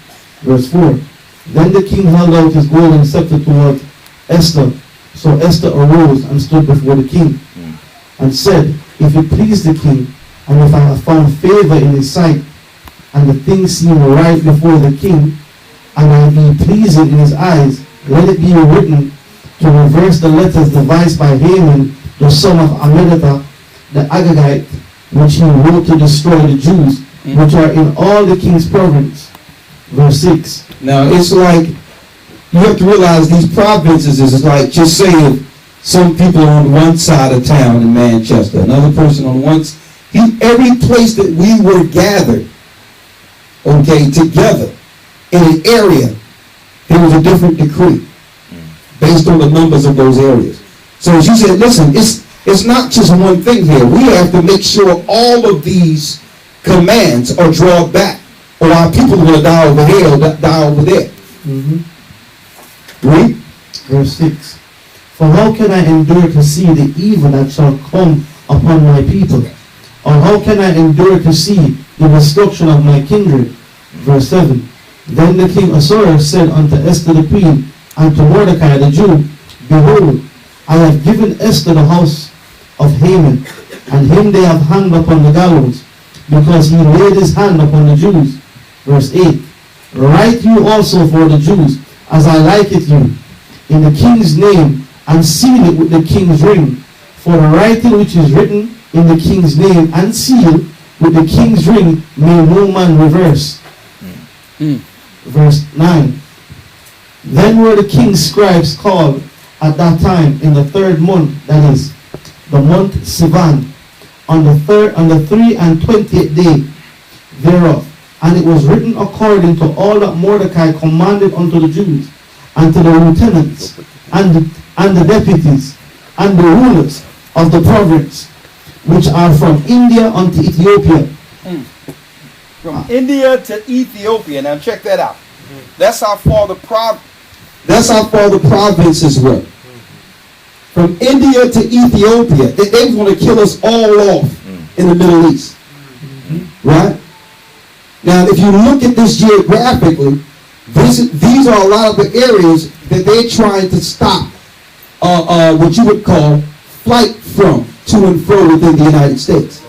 Verse 4. Then the king held out his golden scepter toward Esther. So Esther arose and stood before the king, and said, If it please the king, and if I have found favor in his sight, and the thing seem right before the king, and I be pleasing in his eyes, let it be written to reverse the letters devised by Haman, the son of Amminadab, the Agagite, which he wrote to destroy the Jews, which are in all the king's province. Verse 6. Now it's like, you have to realize these provinces is like, just saying, some people on one side of town in Manchester, another person on one side. Every place that we were gathered, okay, together in an area, there was a different decree based on the numbers of those areas. So as you said, listen, it's not just one thing here. We have to make sure all of these commands are drawn back, or our people are going to die over here or die over there. Read. Verse 6. For how can I endure to see the evil that shall come upon my people? Or how can I endure to see the destruction of my kindred? Verse 7. Then the king Ahasuerus said unto Esther the queen, and to Mordecai the Jew, Behold, I have given Esther the house of Haman, and him they have hanged upon the gallows, because he laid his hand upon the Jews. Verse 8. Write you also for the Jews, as I like it you, in the king's name, and seal it with the king's ring. For the writing which is written in the king's name and seal with the king's ring may no man reverse. Verse 9. Then were the king's scribes called at that time in the 3rd month, that is, the month Sivan, on the 23rd day thereof. And it was written according to all that Mordecai commanded unto the Jews, and to the lieutenants, and the deputies, and the rulers of the province, which are from India unto Ethiopia. From India to Ethiopia. Now check that out. That's how far the provinces were. From India to Ethiopia. They want to kill us all off in the Middle East. Right? Now, if you look at this geographically, these are a lot of the areas that they're trying to stop what you would call flight from, to and fro within the United States.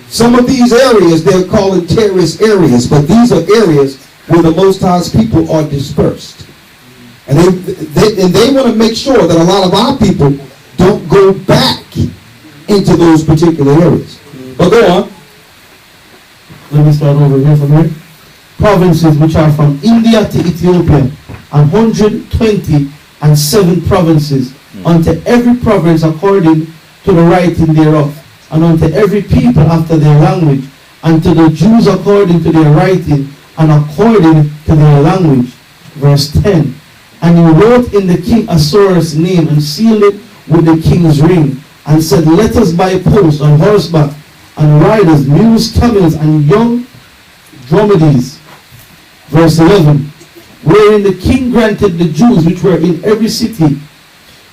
Some of these areas they're calling terrorist areas, but these are areas where the Most High's people are dispersed. And they want to make sure that a lot of our people don't go back into those particular areas. But go on. Let me start over here from here. Provinces which are from India to Ethiopia, 127 provinces, unto every province according to the writing thereof, and unto every people after their language, and to the Jews according to their writing, and according to their language. Verse 10. And he wrote in the king Ahasuerus' name, and sealed it with the king's ring, and said, Let us by post on horseback, and riders, mules, camels, and young dromedaries. Verse 11. wherein the king granted the Jews which were in every city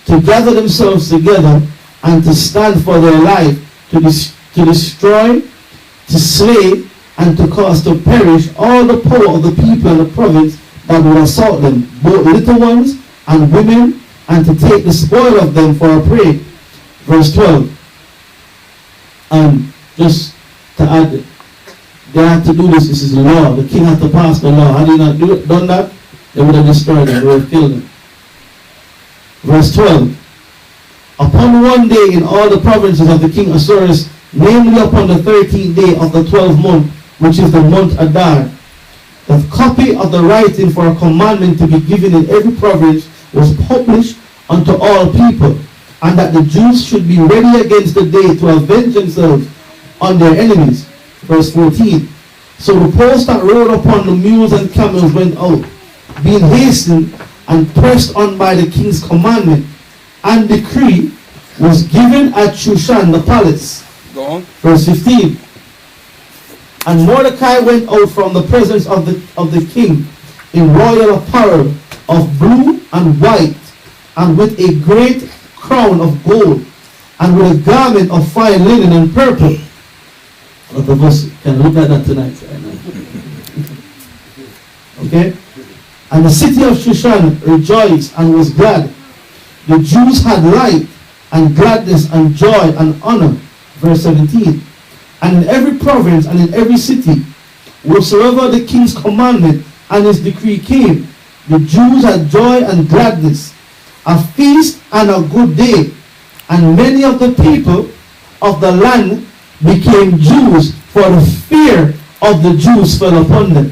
to gather themselves together and to stand for their life, to destroy, to slay, and to cause to perish all the power of the people and the province that would assault them, both little ones and women, and to take the spoil of them for a prey. Verse 12. And just to add, they had to do this. This is the law. The king had to pass the law. Had he not done that, they would have destroyed them. They would have killed them. Verse 12. Upon one day in all the provinces of the king Ahasuerus, namely upon the 13th day of the 12th month, which is the month Adar, the copy of the writing for a commandment to be given in every province was published unto all people, and that the Jews should be ready against the day to avenge themselves on their enemies. Verse 14. So the post that rode upon the mules and camels went out, being hastened and pressed on by the king's commandment, and decree was given at Shushan the palace. Go on. Verse 15. And Mordecai went out from the presence of the king in royal apparel of blue and white, and with a great crown of gold, and with a garment of fine linen and purple. A lot of us can look at that tonight. Okay? And the city of Shushan rejoiced and was glad. The Jews had light and gladness and joy and honor. Verse 17. And in every province and in every city, whatsoever the king's commandment and his decree came, the Jews had joy and gladness, a feast and a good day. And many of the people of the land became Jews, for the fear of the Jews fell upon them.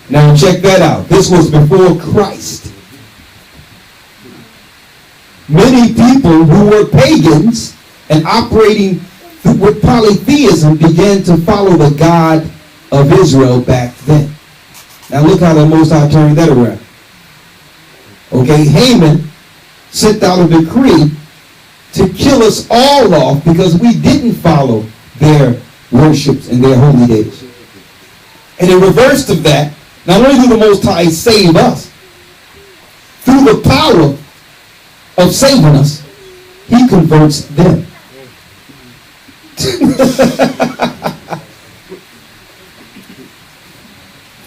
Now check that out. This was before Christ. Many people who were pagans and operating with polytheism began to follow the God of Israel back then. Now look how the Most High turned that around. Okay, Haman sent out a decree to kill us all off because we didn't follow their worships and their holy days. And in reverse of that, not only did the Most High save us, through the power of saving us, he converts them.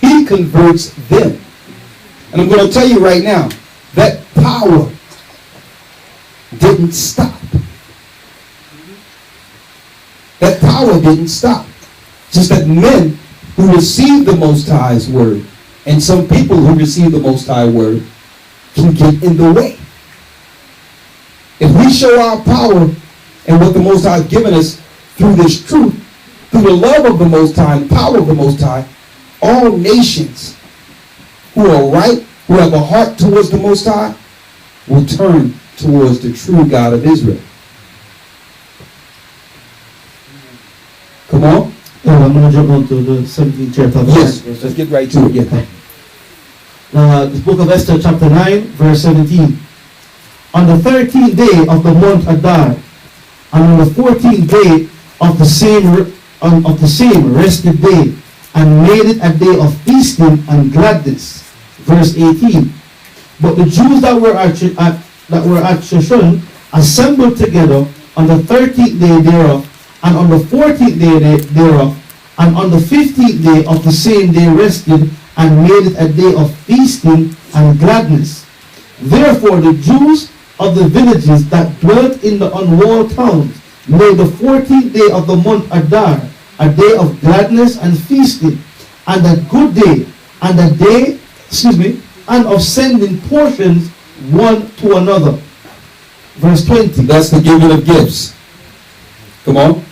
He converts them. And I'm going to tell you right now, that power didn't stop. That power didn't stop. Just that men who received the Most High's word and some people who receive the Most High word can get in the way. If we show our power and what the Most High has given us through this truth, through the love of the Most High and power of the Most High, all nations who are right, who have a heart towards the Most High, will turn towards the true God of Israel. Come on. I'm going to jump on to the 17th chapter. Yes, let's get right to it. Yeah. The book of Esther, chapter 9, verse 17. On the 13th day of the month Adar, and on the 14th day of the same rested day, and made it a day of feasting and gladness. Verse 18. But the Jews that were at Shushan assembled together on the 13th day thereof, and on the 14th day thereof, and on the 15th day of the same day rested, and made it a day of feasting and gladness. Therefore the Jews of the villages that dwelt in the unwalled towns made the 14th day of the month Adar a day of gladness and feasting, and a good day, and a day, and of sending portions one to another. Verse 20. That's the giving of gifts. Come on.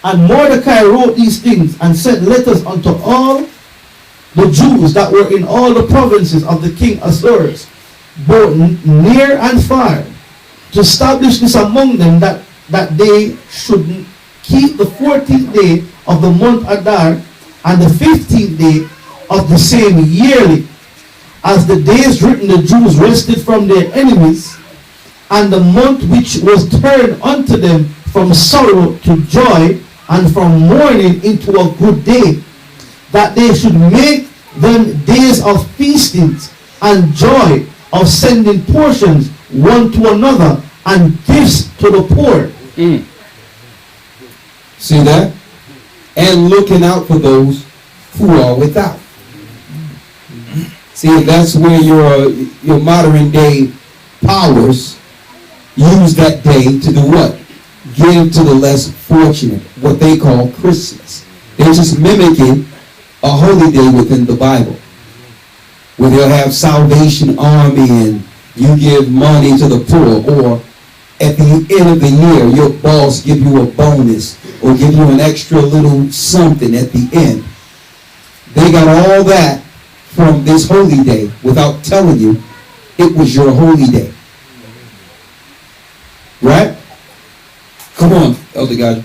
And Mordecai wrote these things and sent letters unto all the Jews that were in all the provinces of the king Ahasuerus, both near and far, to establish this among them, that they should keep the 14th day of the month Adar and the 15th day of the same yearly. As the days written, the Jews rested from their enemies, and the month which was turned unto them from sorrow to joy, and from mourning into a good day, that they should make them days of feastings and joy, of sending portions one to another and gifts to the poor. See that? And looking out for those who are without. See, that's where your modern day powers use that day to do what? Give to the less fortunate, what they call Christmas. They're just mimicking a holy day within the Bible, where they'll have Salvation Army and you give money to the poor, or at the end of the year, your boss give you a bonus or give you an extra little something at the end. They got all that from this holy day without telling you it was your holy day. Right? Come on, Elder God.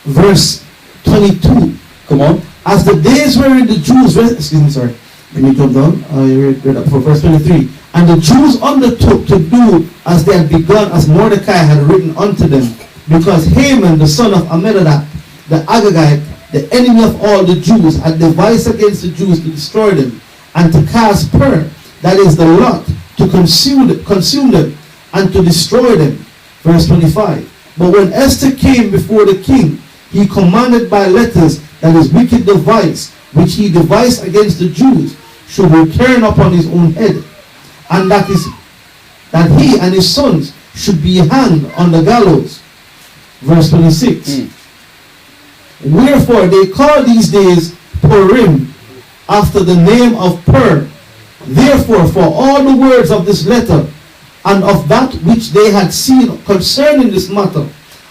Verse 22. Come on. As the days wherein the Jews, let me jump down. I read up for verse 23. And the Jews undertook to do as they had begun, as Mordecai had written unto them, because Haman, the son of Amminadab, the Agagite, the enemy of all the Jews, had devised against the Jews to destroy them, and to cast Pur, that is the lot, to consume them, and to destroy them. Verse 25. But when Esther came before the king, he commanded by letters that his wicked device, which he devised against the Jews, should return upon his own head, and that he and his sons should be hanged on the gallows. Verse 26. Wherefore they call these days Purim, after the name of Pur. Therefore, for all the words of this letter, and of that which they had seen concerning this matter,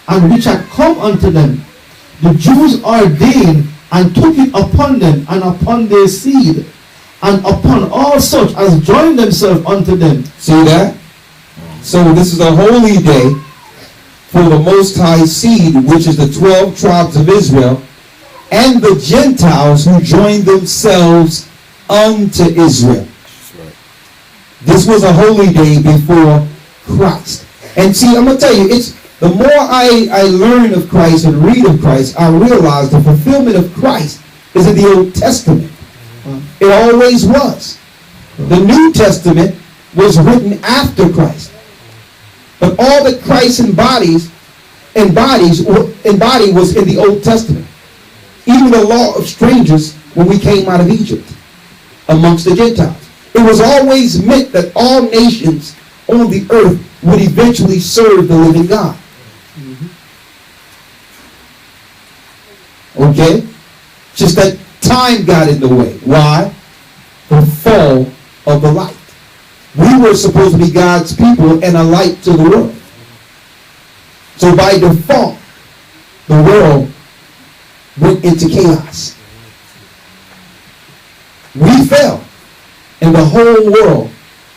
and which had come unto them, the Jews ordained and took it upon them and upon their seed, and upon all such as joined themselves unto them. See that? So this is a holy day for the Most High seed, which is the 12 tribes of Israel, and the Gentiles who joined themselves unto Israel. This was a holy day before Christ. And see, I'm going to tell you, it's the more I learn of Christ and read of Christ, I realize the fulfillment of Christ is in the Old Testament. It always was. The New Testament was written after Christ. But all that Christ embodied was in the Old Testament. Even the law of strangers when we came out of Egypt amongst the Gentiles. It was always meant that all nations on the earth would eventually serve the living God. Okay? Just that time got in the way. Why? The fall of the light. We were supposed to be God's people and a light to the world. So by default, the world went into chaos. We fell, and the whole world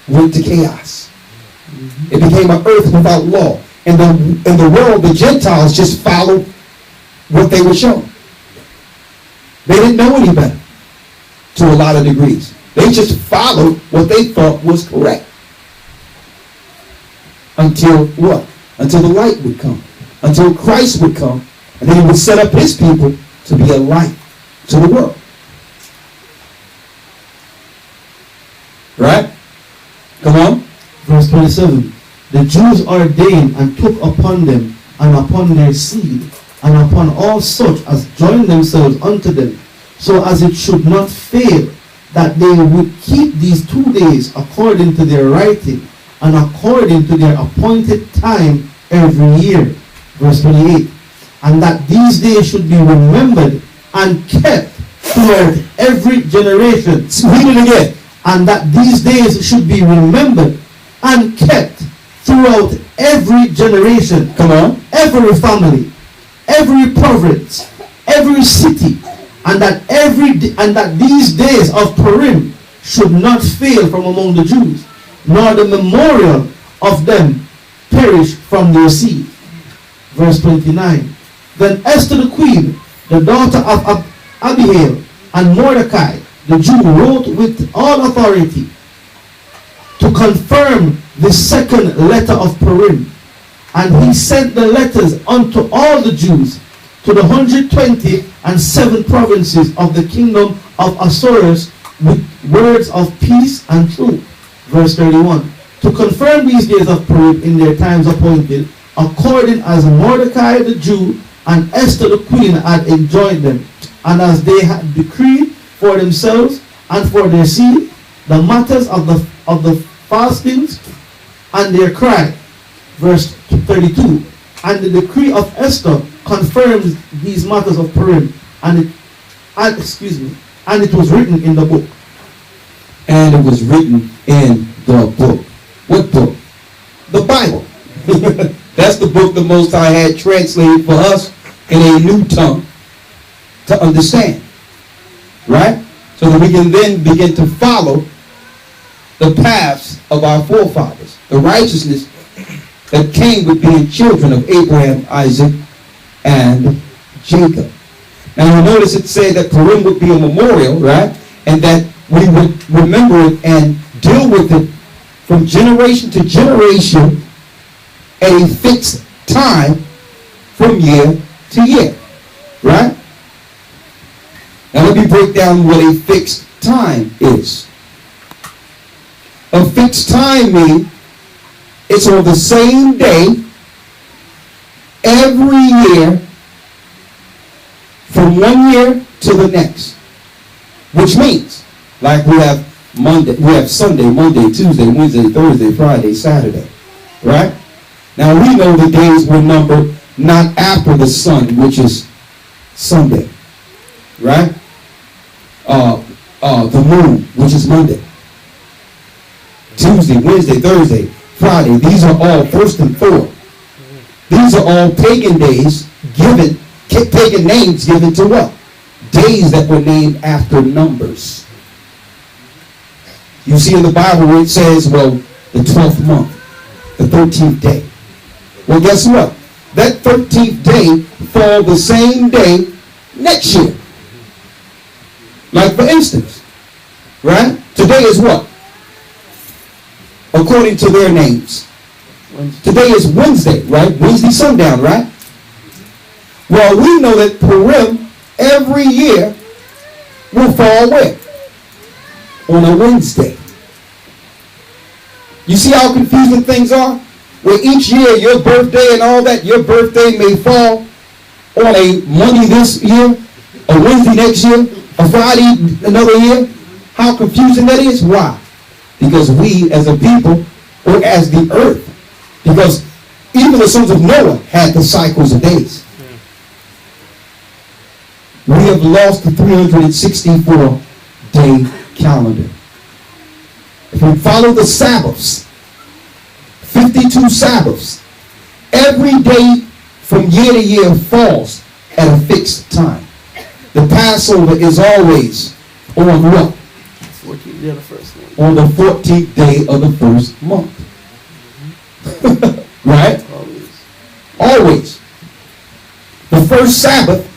went to chaos. It became an earth without law. And in the world, the Gentiles just followed what they were shown. They didn't know any better to a lot of degrees. They just followed what they thought was correct. Until what? Until the light would come. Until Christ would come. And then he would set up his people to be a light to the world. Right? Come on. Verse 27. The Jews ordained and took upon them and upon their seed and upon all such as joined themselves unto them, so as it should not fail, that they would keep these 2 days according to their writing and according to their appointed time every year. Verse 28. And that these days should be remembered and kept throughout every generation. Read it again. And that these days should be remembered and kept throughout every generation. Come on. Every family, every province, every city, and that these days of Purim should not fail from among the Jews, nor the memorial of them perish from their seed. Verse 29. Then Esther the queen, the daughter of Abihail, and Mordecai, the Jew, wrote with all authority to confirm the second letter of Purim. And he sent the letters unto all the Jews to the 127 provinces of the kingdom of Ahasuerus, with words of peace and truth. Verse 31. To confirm these days of Purim in their times appointed, according as Mordecai the Jew and Esther the queen had enjoined them, and as they had decreed for themselves and for their seed, the matters of the fastings and their cry. Verse 32. And the decree of Esther confirms these matters of Purim, and it was written in the book. And it was written in the book. What book? The Bible. That's the book the Most High had translated for us in a new tongue to understand. Right? So that we can then begin to follow the paths of our forefathers. The righteousness that came with being children of Abraham, Isaac, and Jacob. Now you notice it said that Purim would be a memorial, right? And that we would remember it and deal with it from generation to generation at a fixed time from year to year. Right? Now let me break down what a fixed time is. A fixed time means it's on the same day every year from one year to the next. Which means, like we have Monday, we have Sunday, Monday, Tuesday, Wednesday, Thursday, Friday, Saturday. Right? Now we know the days were numbered not after the sun, which is Sunday. Right? The moon, which is Monday. Tuesday, Wednesday, Thursday, Friday. These are all first and fourth. These are all pagan days given, pagan names given to what? Days that were named after numbers. You see in the Bible where it says, well, the 12th month, the 13th day. Well, guess what? That 13th day fall the same day next year. Like for instance, right? Today is what? According to their names. Today is Wednesday, right? Wednesday sundown, right? Well, we know that Purim every year will fall where? On a Wednesday. You see how confusing things are? Where each year your birthday and all that, your birthday may fall on a Monday this year, a Wednesday next year, a Friday another year. How confusing that is? Why? Because we as a people, or as the earth, because even the sons of Noah had the cycles of days. We have lost the 364 day calendar. If we follow the Sabbaths, 52 Sabbaths, every day from year to year falls at a fixed time. The Passover is always on what? On the 14th day of the first month. Right? Always. The first Sabbath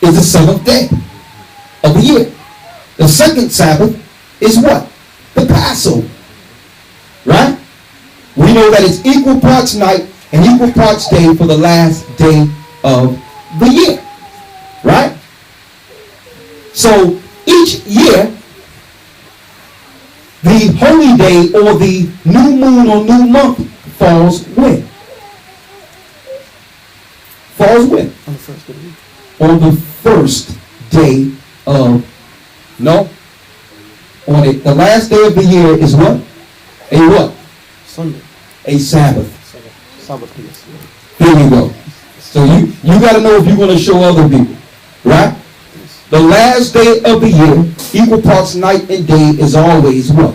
is the seventh day of the year. The second Sabbath is what? The Passover. Right? We know that it's equal parts night and equal parts day for the last day of the year. Right? So each year, the holy day or the new moon or new month falls when? Falls when? On the first day of the week. On the first day of, no. The last day of the year is what? A what? Sunday. A Sabbath. Sabbath, yes. Here we go. So you got to know if you're going to show other people. Right? The last day of the year, equal parts night and day, is always what?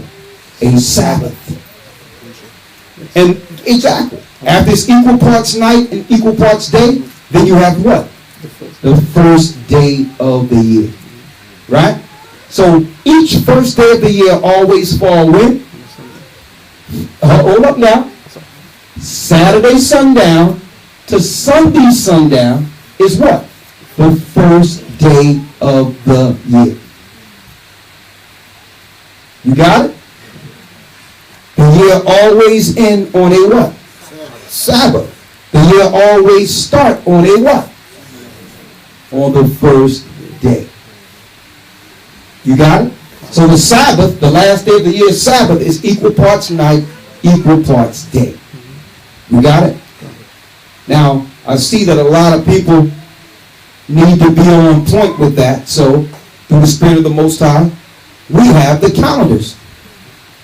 A Sabbath. And exactly. After it's equal parts night and equal parts day, then you have what? The first day of the year. Right? So each first day of the year always fall when? Hold up now. Saturday sundown to Sunday sundown is what? The first day of the year. You got it? The year always end on a what? Sabbath. The year always start on a what? On the first day. You got it? So the Sabbath, the last day of the year, Sabbath, is equal parts night, equal parts day. You got it? Now, I see that a lot of people need to be on point with that. So, through the Spirit of the Most High, we have the calendars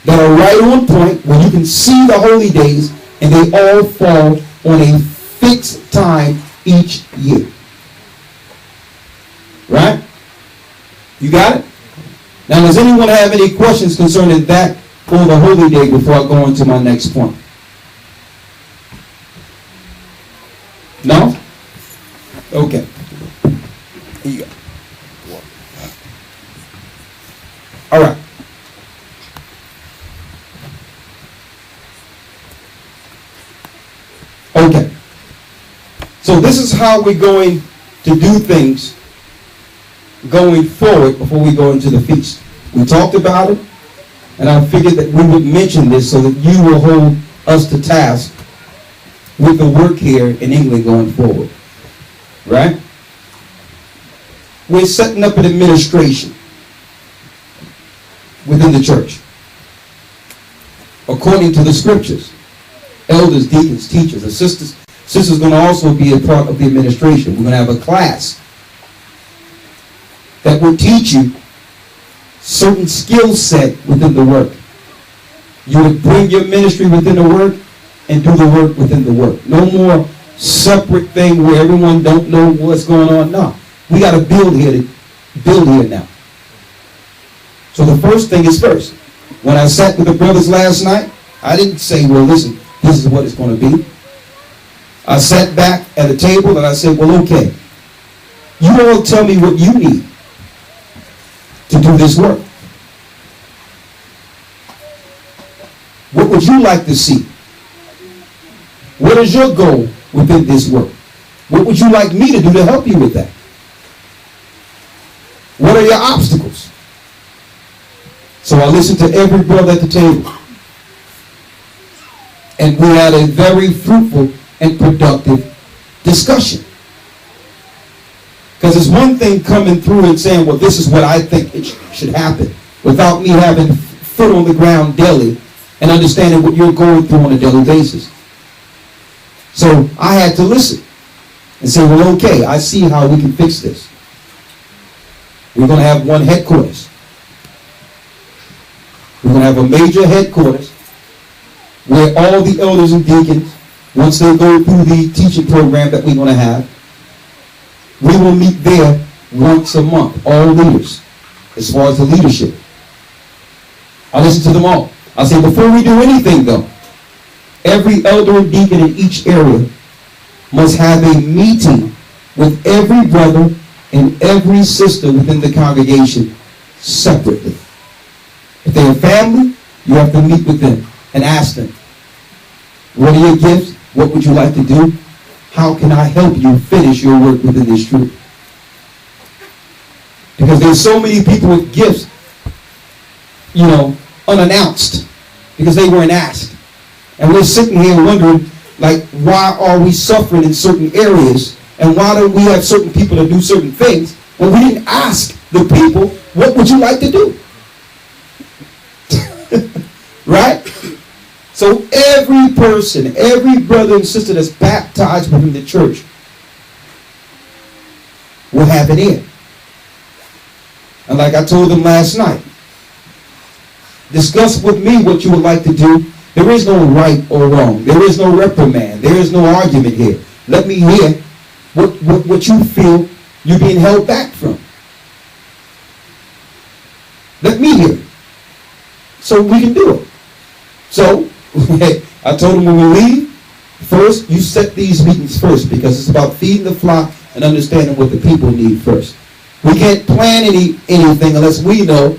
that are right on point where you can see the holy days and they all fall on a fixed time each year. Right? You got it? Now, does anyone have any questions concerning that or the holy day before I go on to my next point? No? Okay. Here you go. All right. Okay. So this is how we're going to do things going forward before we go into the feast. We talked about it, and I figured that we would mention this so that you will hold us to task with the work here in England going forward. Right? We're setting up an administration within the church according to the scriptures. Elders, deacons, teachers, assistants. Sisters going to also be a part of the administration. We're going to have a class that will teach you certain skill set within the work. You would bring your ministry within the work and do the work within the work. No more separate thing where everyone don't know what's going on. No. We got to build here now. So the first thing is first. When I sat with the brothers last night, I didn't say, well, listen, this is what it's going to be. I sat back at a table and I said, well, okay, you all tell me what you need to do this work. What would you like to see? What is your goal within this work? What would you like me to do to help you with that? What are your obstacles? So I listened to every brother at the table. And we had a very fruitful and productive discussion. Because it's one thing coming through and saying, well, this is what I think it should happen, without me having foot on the ground daily and understanding what you're going through on a daily basis. So I had to listen and say, well, okay, I see how we can fix this. We're going to have one headquarters. We're going to have a major headquarters where all the elders and deacons, once they go through the teaching program that we're going to have, we will meet there once a month, all leaders, as far as the leadership. I listen to them all. I say, before we do anything though, every elder and deacon in each area must have a meeting with every brother and every sister within the congregation separately. If they're a family, you have to meet with them and ask them, what are your gifts? What would you like to do? How can I help you finish your work within this troop? Because there's so many people with gifts, unannounced, because they weren't asked. And we're sitting here wondering, like, why are we suffering in certain areas? And why don't we have certain people to do certain things when we didn't ask the people, what would you like to do? Right? So every person, every brother and sister that's baptized within the church will have an ear. And like I told them last night, discuss with me what you would like to do. There is no right or wrong. There is no reprimand. There is no argument here. Let me hear what you feel you're being held back from. Let me hear it, so we can do it. So, I told them when we leave, first, you set these meetings first, because it's about feeding the flock and understanding what the people need first. We can't plan anything unless we know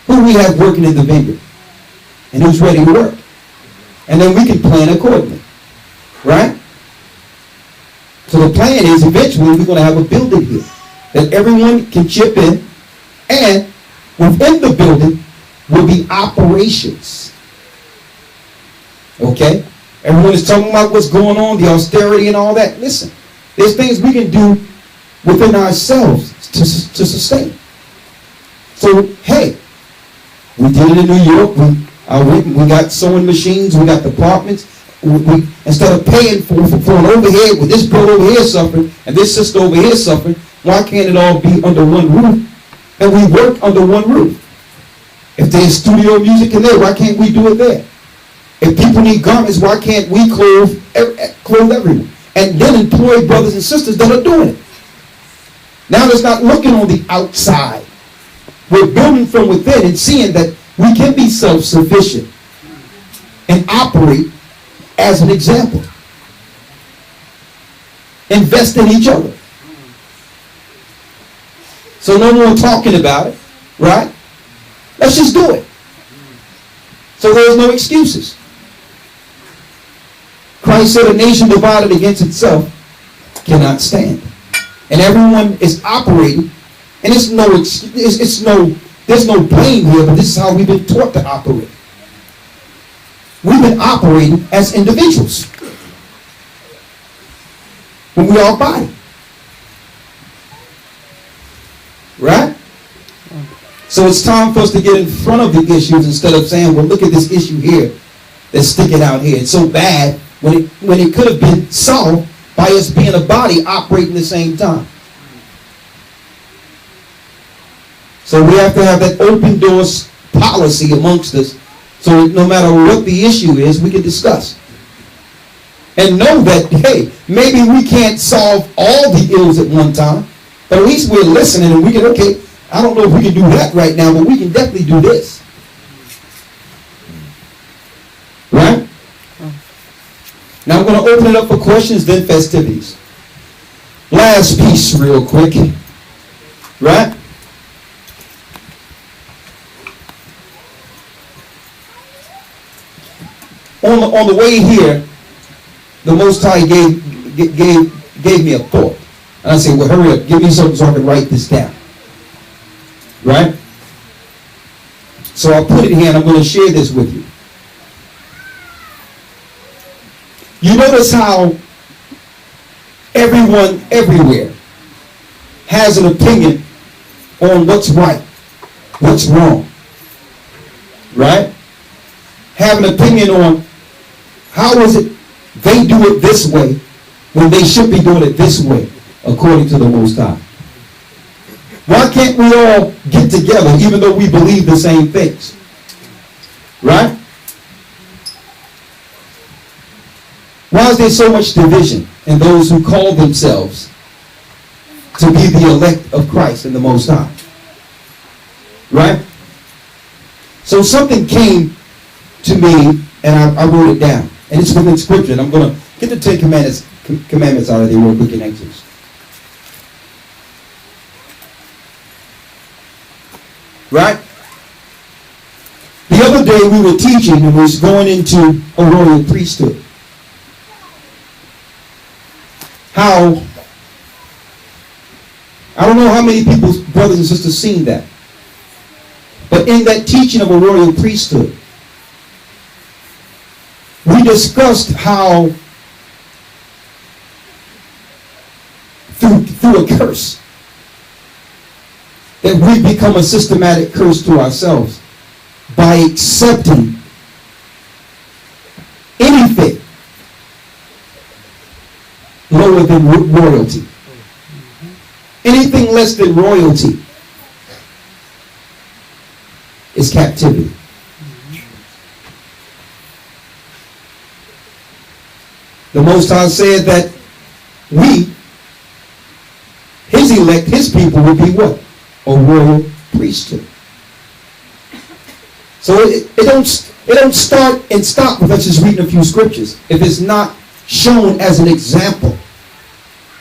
who we have working in the vineyard and who's ready to work. And then we can plan accordingly. Right? So the plan is eventually we're going to have a building here that everyone can chip in, and within the building will be operations. Okay? Everyone is talking about what's going on, the austerity and all that. Listen, there's things we can do within ourselves to sustain. So, hey, we did it in New York. We got sewing machines. We got departments. We instead of paying for an overhead with this brother over here suffering and this sister over here suffering, why can't it all be under one roof? And we work under one roof. If there's studio music in there, why can't we do it there? If people need garments, why can't we clothe everyone? And then employ brothers and sisters that are doing it. Now it's not looking on the outside. We're building from within and seeing that we can be self-sufficient and operate as an example. Invest in each other. So no more talking about it, right? Let's just do it. So there's no excuses. Christ said a nation divided against itself cannot stand. And everyone is operating, and there's no blame here, but this is how we've been taught to operate. We've been operating as individuals when we are a body. Right? So it's time for us to get in front of the issues instead of saying, well, look at this issue here that's sticking out here. It's so bad when it could have been solved by us being a body operating at the same time. So we have to have that open doors policy amongst us so that no matter what the issue is, we can discuss. And know that, hey, maybe we can't solve all the ills at one time, but at least we're listening and we can, okay, I don't know if we can do that right now, but we can definitely do this. Right? Now I'm going to open it up for questions, then festivities. Last piece real quick. Right? On the way here, the Most High gave me a thought. And I said, well, hurry up, give me something so I can write this down. Right? So I'll put it here and I'm going to share this with you. You notice how everyone everywhere has an opinion on what's right, what's wrong. Right? Have an opinion on how is it they do it this way when they should be doing it this way according to the Most High. Why can't we all get together even though we believe the same things? Right? Why is there so much division in those who call themselves to be the elect of Christ and the Most High? Right? So something came to me and I wrote it down. And it's within Scripture. And I'm going to get the 10 Commandments out of there real quick in Exodus. Right? The other day we were teaching and we was going into a royal priesthood. How, I don't know how many people's brothers and sisters seen that. But in that teaching of a royal priesthood, we discussed how through a curse that we become a systematic curse to ourselves by accepting anything lower than royalty. Anything less than royalty is captivity. The Most High said that we, his elect, his people, will be what? A royal priesthood. So it don't start and stop with us just reading a few scriptures. If it's not shown as an example,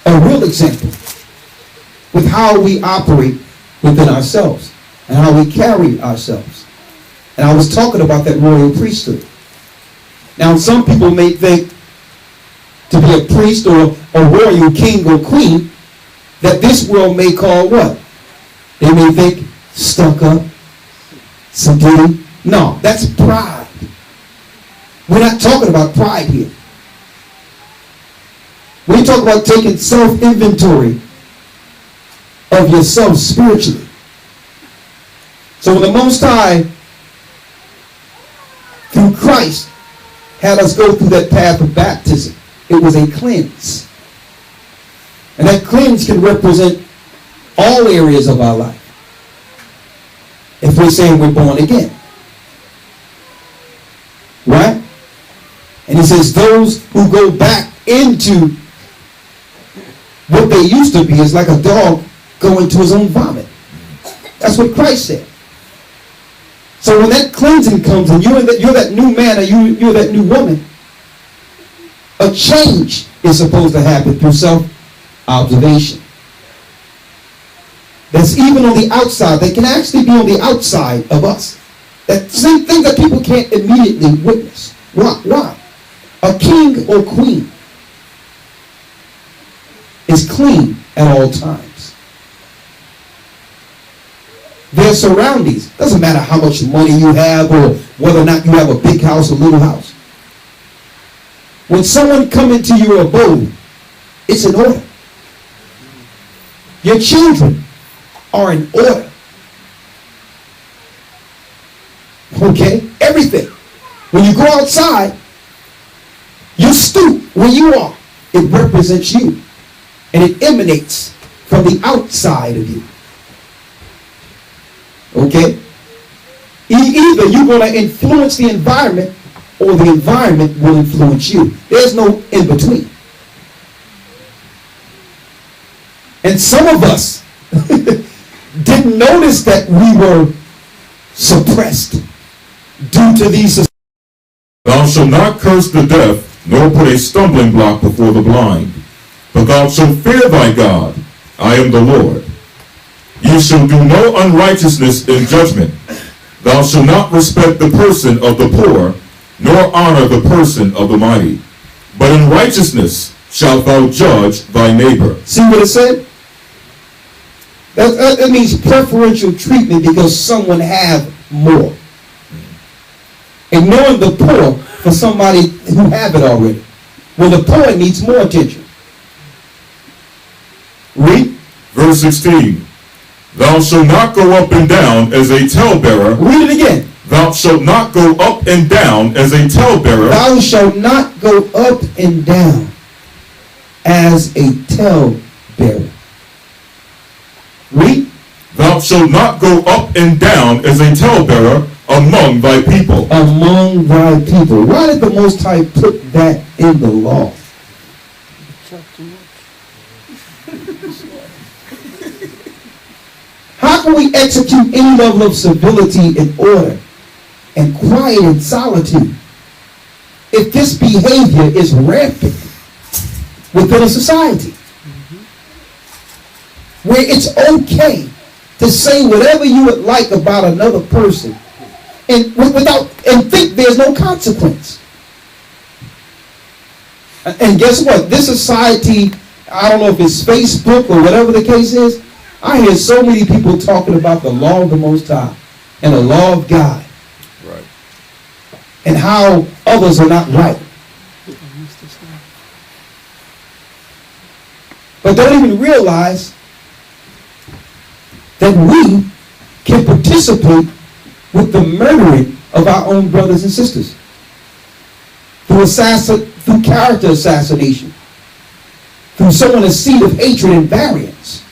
a real example, with how we operate within ourselves and how we carry ourselves. And I was talking about that royal priesthood. Now some people may think to be a priest or a royal king or queen that this world may call what? They may think stuck up, subdued. No, that's pride. We're not talking about pride here. We talk about taking self-inventory of yourself spiritually. So when the Most High, through Christ, had us go through that path of baptism, it was a cleanse. And that cleanse can represent all areas of our life. If we're saying we're born again. Right? And he says those who go back into what they used to be is like a dog going to his own vomit. That's what Christ said. So when that cleansing comes and you're that new man or you're that new woman, a change is supposed to happen through self-observation. That's even on the outside. They can actually be on the outside of us. That same thing that people can't immediately witness. Why? A king or queen is clean at all times. Their surroundings, doesn't matter how much money you have or whether or not you have a big house or little house. When someone come into your abode, it's in order. Your children are in order. Okay? Everything. When you go outside, you stoop where you are. It represents you. And it emanates from the outside of you. Okay? Either you're going to influence the environment or the environment will influence you. There's no in between. And some of us didn't notice that we were suppressed due to these. Thou shalt not curse the deaf, nor put a stumbling block before the blind. But thou shalt fear thy God. I am the Lord. You shall do no unrighteousness in judgment. Thou shalt not respect the person of the poor, nor honor the person of the mighty. But in righteousness shalt thou judge thy neighbor. See what it said? That means preferential treatment because someone have more. Ignoring the poor for somebody who have it already. Well, the poor needs more attention. Read. Verse 16. Thou shalt not go up and down as a talebearer. Read it again. Thou shalt not go up and down as a talebearer. Thou shalt not go up and down as a talebearer. Read. Thou shalt not go up and down as a talebearer among thy people. Among thy people. Why did the Most High put that in the law? How can we execute any level of civility and order and quiet and solitude if this behavior is rampant within a society? Where it's okay to say whatever you would like about another person and think there's no consequence. And guess what? This society, I don't know if it's Facebook or whatever the case is, I hear so many people talking about the law of the Most High and the law of God. Right. And how others are not right. But don't even realize that we can participate with the murdering of our own brothers and sisters through character assassination, through sowing a seed of hatred and variance.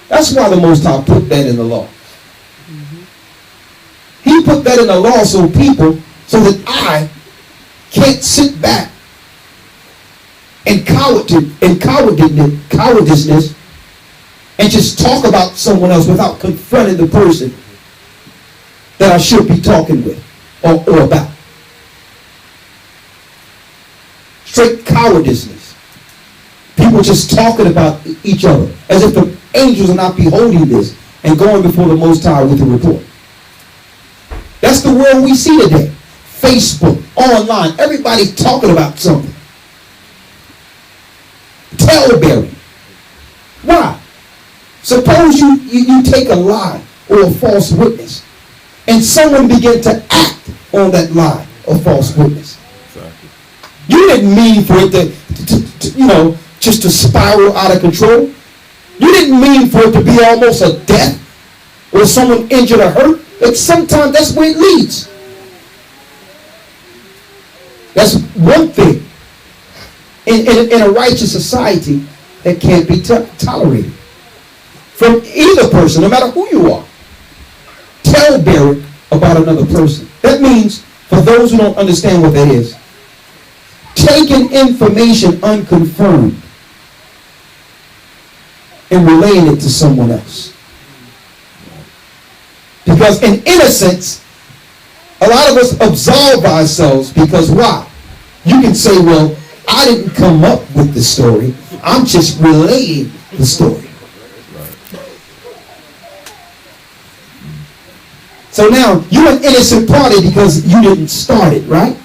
That's why the Most High put that in the law. He put that in the law so that I can't sit back and cowardice and just talk about someone else without confronting the person that I should be talking with or about. Straight cowardice. People just talking about each other as if the angels are not beholding this and going before the Most High with a report. That's the world we see today. Facebook, online, everybody's talking about something. Talebearing. Why? Suppose you take a lie or a false witness and someone begin to act on that lie or false witness. Exactly. You didn't mean for it to just to spiral out of control. You didn't mean for it to be almost a death or someone injured or hurt, like sometimes that's where it leads. That's one thing in a righteous society that can't be tolerated from either person, no matter who you are. Talebearer about another person. That means, for those who don't understand what that is, taking information unconfirmed and relaying it to someone else. Because in innocence, a lot of us absolve ourselves because why? You can say, well, I didn't come up with the story. I'm just relaying the story. So now, you're an innocent party because you didn't start it, right?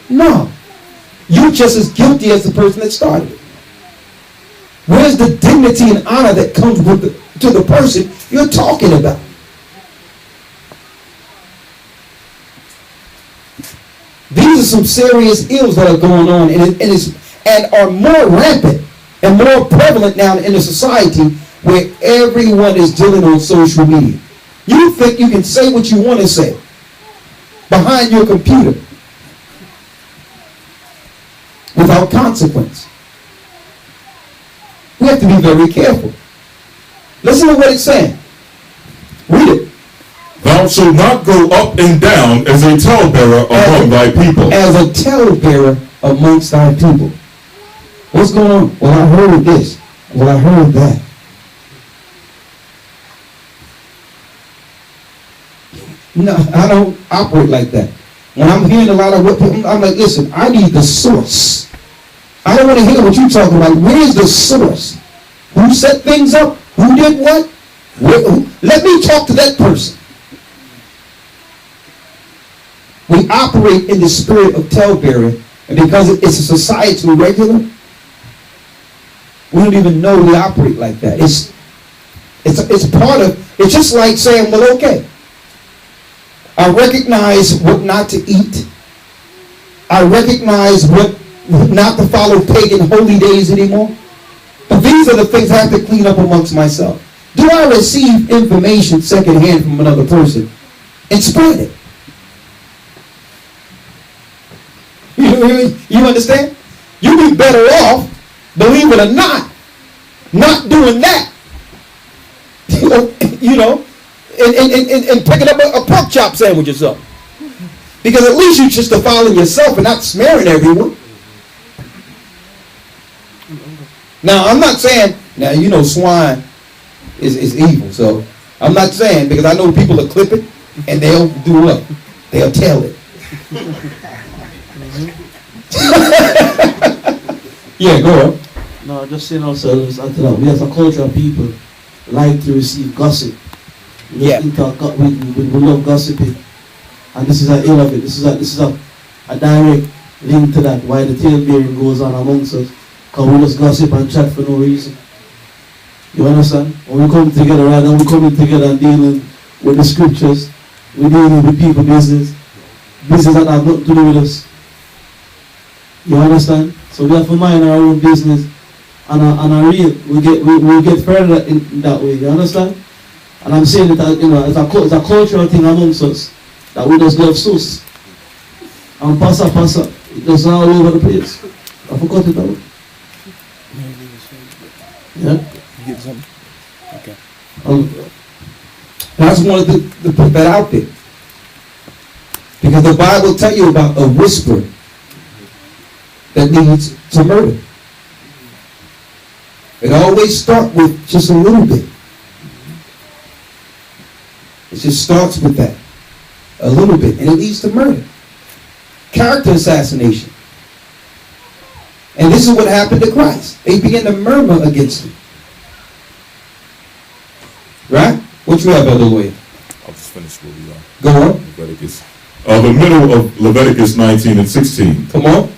No. You're just as guilty as the person that started it. Where's the dignity and honor that comes with to the person you're talking about? These are some serious ills that are going on and are more rampant and more prevalent now in a society where everyone is dealing on social media. You think you can say what you want to say behind your computer without consequence. We have to be very careful. Listen to what it's saying. Read it. Thou shalt not go up and down as a talebearer among thy people. As a talebearer amongst thy people. What's going on? Well, I heard this. Well, I heard that. No, I don't operate like that. When I'm hearing a lot of what people, I'm like, listen, I need the source. I don't want to hear what you're talking about. Where's the source? Who set things up? Who did what? Let me talk to that person. We operate in the spirit of talebearing, and because it's a societal regular, we don't even know we operate like that. It's part of, it's just like saying, well, okay, I recognize what not to eat. I recognize what not to follow pagan holy days anymore. But these are the things I have to clean up amongst myself. Do I receive information secondhand from another person and spread it? You understand? You'd be better off, believe it or not doing that. You know, and picking up a pork chop sandwich or something. Because at least you're just defiling yourself and not smearing everyone. Now, I'm not saying, now you know swine is evil, so I'm not saying, because I know people will clip it and they'll do what? They'll tell it. Yeah, go on. No, just saying ourselves after that. We as a culture of people like to receive gossip. We love gossiping. And this is an ill of it. This is a direct link to that, why the talebearing goes on amongst us. Because we just gossip and chat for no reason. You understand? When we come together, right now, we coming together and dealing with the scriptures. We're dealing with people business. Business that have nothing to do with us. You understand? So we have to mind our own business and our real. We get further in that way. You understand? And I'm saying that, you know, it's a cultural thing amongst us that we just love sauce. And passa. It goes all over the place. I forgot it now. Yeah? You get something? Okay. I just wanted to put that out there. Because the Bible tells you about a whisper that leads to murder. It always starts with just a little bit. It just starts with that. A little bit. And it leads to murder. Character assassination. And this is what happened to Christ. They began to murmur against him. Right? What you have, Brother William? I'll just finish where we are. Go on. Leviticus. The middle of Leviticus 19 and 16. Come on.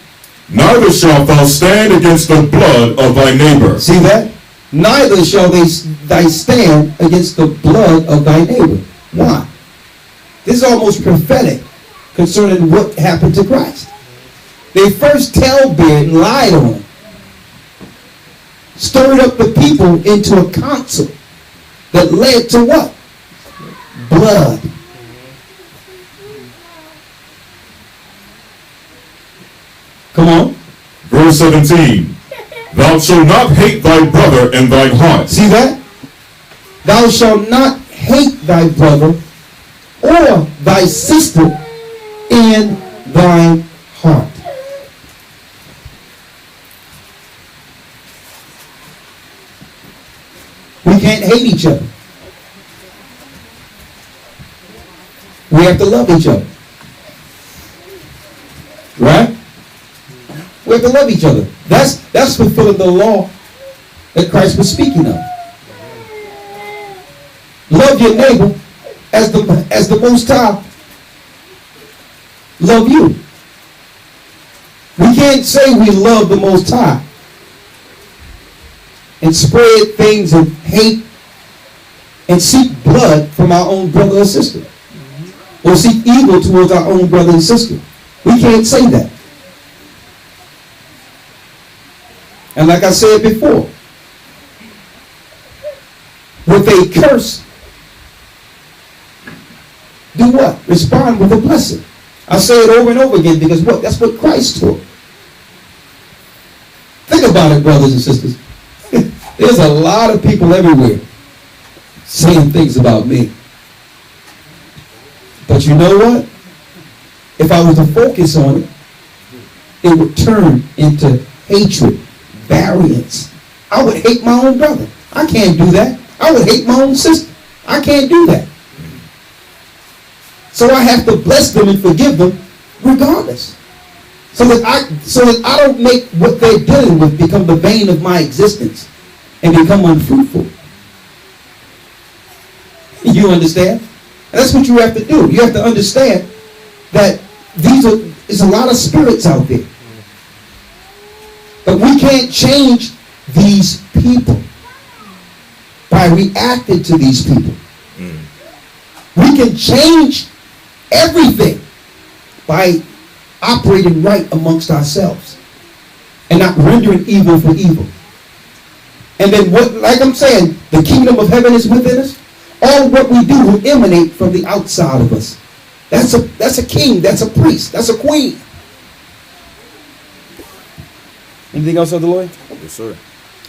Neither shalt thou stand against the blood of thy neighbor. See that? Neither shall thy stand against the blood of thy neighbor. Why? This is almost prophetic concerning what happened to Christ. They first talebeared and lied on him. Stirred up the people into a council that led to what? blood. Come on. Verse 17. Thou shalt not hate thy brother in thine heart. See that? Thou shalt not hate thy brother or thy sister in thine heart. We can't hate each other. We have to love each other. Right? We have to love each other. That's fulfilling the law that Christ was speaking of. Love your neighbor as the Most High love you. We can't say we love the Most High and spread things of hate and seek blood from our own brother or sister, or seek evil towards our own brother and sister. We can't say that. And like I said before, with a curse, do what? Respond with a blessing. I say it over and over again because what? That's what Christ taught. Think about it, brothers and sisters. There's a lot of people everywhere saying things about me. But you know what? If I was to focus on it, it would turn into hatred, variance. I would hate my own brother. I can't do that. I would hate my own sister. I can't do that. So I have to bless them and forgive them regardless. So that I don't make what they're dealing with become the bane of my existence and become unfruitful. You understand? And that's what you have to do. You have to understand that there's a lot of spirits out there. But we can't change these people by reacting to these people. We can change everything by operating right amongst ourselves and not rendering evil for evil. And then what, like I'm saying, the kingdom of heaven is within us. All what we do will emanate from the outside of us. That's a king, that's a priest, that's a queen. Anything else, Brother Lloyd? Yes, sir.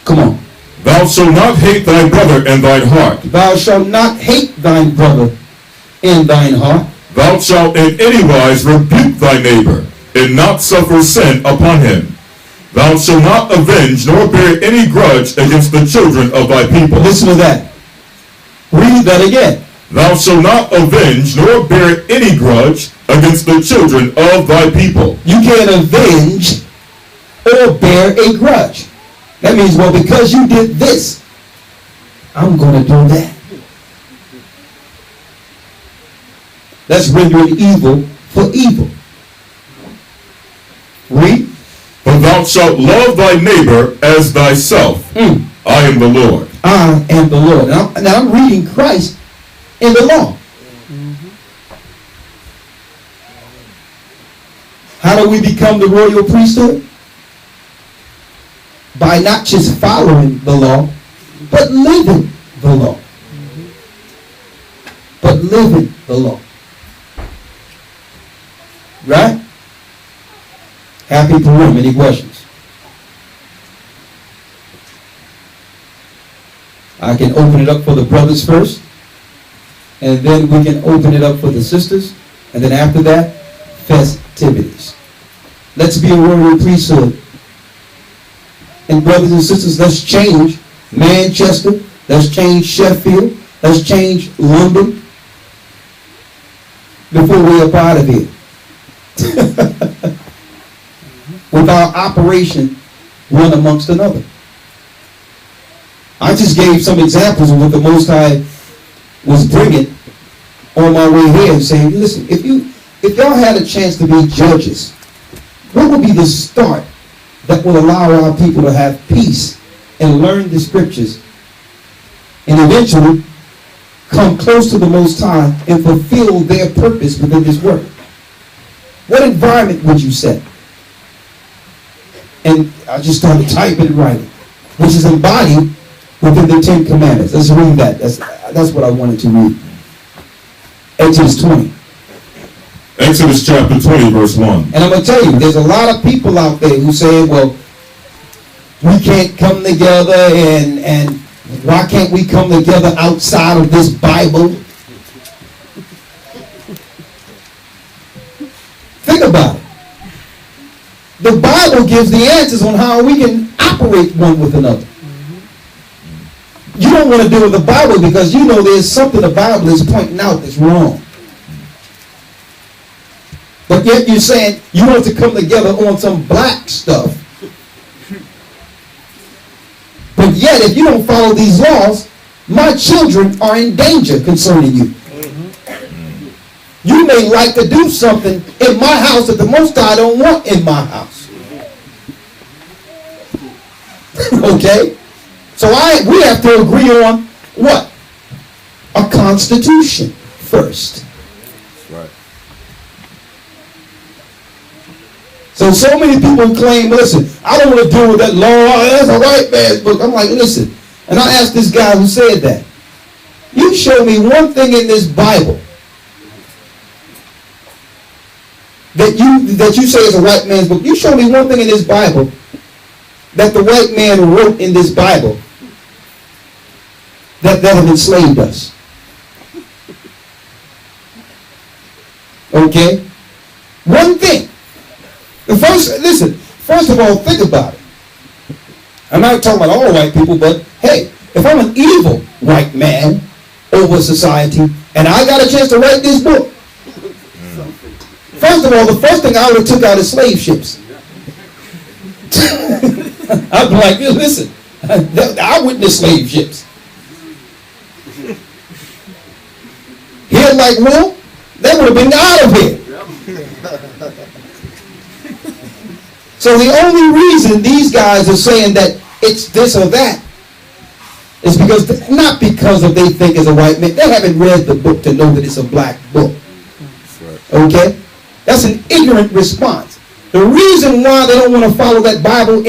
Come on. Thou shalt not hate thy brother in thine heart. Thou shalt not hate thine brother in thine heart. Thou shalt in any wise rebuke thy neighbor, and not suffer sin upon him. Thou shalt not avenge nor bear any grudge against the children of thy people. Listen to that. Read that again. Thou shalt not avenge nor bear any grudge against the children of thy people. You can't avenge or bear a grudge. That means, well, because you did this, I'm going to do that. That's rendering evil for evil. Read. But thou shalt love thy neighbor as thyself. I am the Lord. I am the Lord. Now I'm reading Christ in the law. How do we become the royal priesthood? By not just following the law, but living the law. But living the law. Right? Happy Purim. Any questions? I can open it up for the brothers first, and then we can open it up for the sisters, and then after that, festivities. Let's be a royal priesthood. And brothers and sisters, let's change Manchester, let's change Sheffield, let's change London before we're up out of here. With our operation one amongst another. I just gave some examples of what the Most High was bringing on my way here and saying, listen, if y'all had a chance to be judges, what would be the start that will allow our people to have peace and learn the scriptures and eventually come close to the Most High and fulfill their purpose within this work? What environment would you set? And I just started typing and writing, which is embodied within the 10 Commandments. Let's read that. That's what I wanted to read. Exodus 20. Exodus chapter 20, verse 1. And I'm going to tell you, there's a lot of people out there who say, well, we can't come together and why can't we come together outside of this Bible? Think about it. The Bible gives the answers on how we can operate one with another. You don't want to deal with the Bible because you know there's something the Bible is pointing out that's wrong. But yet you're saying you want to come together on some black stuff. But yet if you don't follow these laws, my children are in danger concerning you. You may like to do something in my house that the Most High don't want in my house. Okay? So we have to agree on what? A constitution first. Right. So many people claim, listen, I don't want to deal with that law. That's a white man's book. I'm like, listen. And I asked this guy who said that. You show me one thing in this Bible that you say is a white man's book. You show me one thing in this Bible that the white man wrote in this Bible that have enslaved us. Okay? One thing. First of all, think about it. I'm not talking about all white people, but hey, if I'm an evil white man over society and I got a chance to write this book, first of all, the first thing I would have took out is slave ships. I'd be like, listen, I witnessed slave ships. Here like wool, they would have been out of here. So the only reason these guys are saying that it's this or that is because, not because of they think it's a white man. They haven't read the book to know that it's a black book. Okay? That's an ignorant response. The reason why they don't want to follow that Bible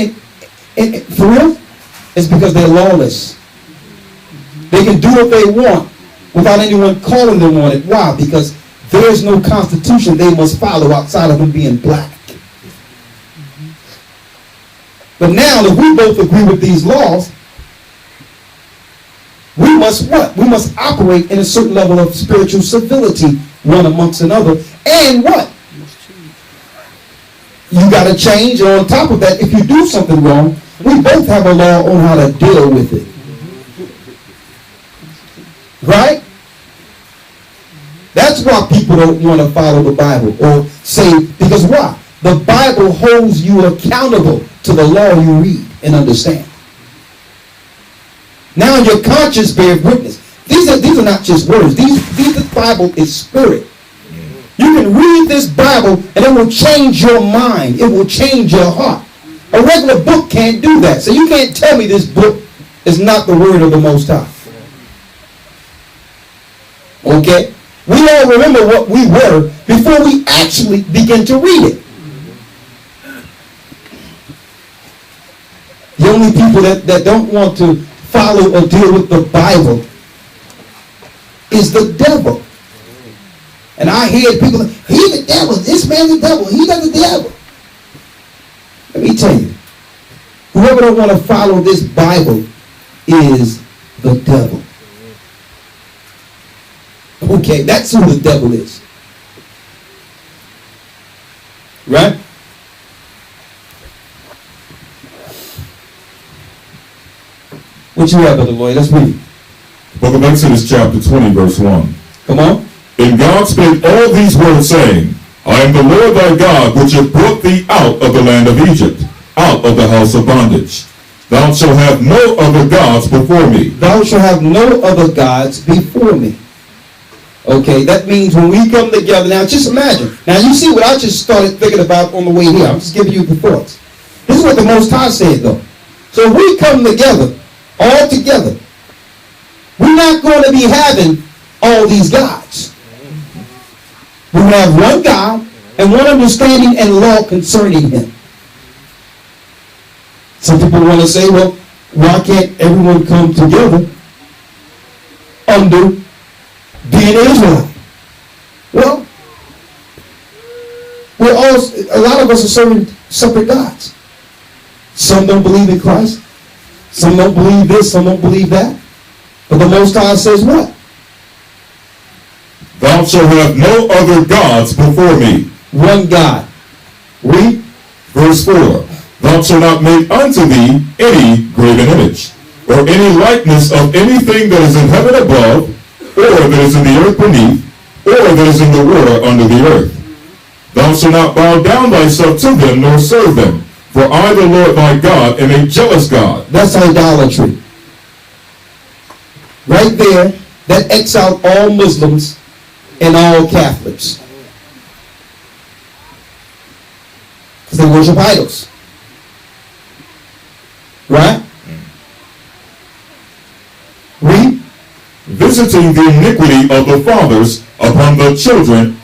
for real is because they're lawless. They can do what they want without anyone calling them on it. Why? Because there's no constitution they must follow outside of them being black. But now, if we both agree with these laws, we must what? We must operate in a certain level of spiritual civility one amongst another. And what? You got to change. And on top of that, if you do something wrong, we both have a law on how to deal with it. Right? That's why people don't want to follow the Bible or say, because why? The Bible holds you accountable to the law you read and understand. Now your conscience bears witness. These are not just words. The Bible is spirit. You can read this Bible and it will change your mind. It will change your heart. A regular book can't do that. So you can't tell me this book is not the word of the Most High. Okay? We all remember what we were before we actually begin to read it. The only people that don't want to follow or deal with the Bible is the devil. And I hear people, he's the devil, this man's the devil, he's not the devil. Let me tell you, whoever don't want to follow this Bible is the devil. Okay, that's who the devil is. Right? What you have, Brother Lloyd? Let's read. Book of Exodus chapter 20, verse 1. Come on. And God spake all these words, saying, I am the Lord thy God, which have brought thee out of the land of Egypt, out of the house of bondage. Thou shalt have no other gods before me. Thou shalt have no other gods before me. Okay, that means when we come together, now just imagine. Now you see what I just started thinking about on the way here. I'm just giving you the thoughts. This is what the Most High said though. So if we come together, all together, we're not going to be having all these gods. We have one God and one understanding and law concerning him. Some people want to say, well, why can't everyone come together under being Israelite? Well, a lot of us are serving separate gods. Some don't believe in Christ. Some don't believe this, some don't believe that. But the Most High says what? Thou shalt have no other gods before me. One God. Read. Verse 4. Thou shalt not make unto thee any graven image, or any likeness of anything that is in heaven above, or that is in the earth beneath, or that is in the water under the earth. Thou shalt not bow down thyself to them, nor serve them. For I, the Lord thy God, am a jealous God. That's idolatry. Right there, that exiled all Muslims and all Catholics. Because they worship idols. Right? Read. Visiting the iniquity of the fathers upon the children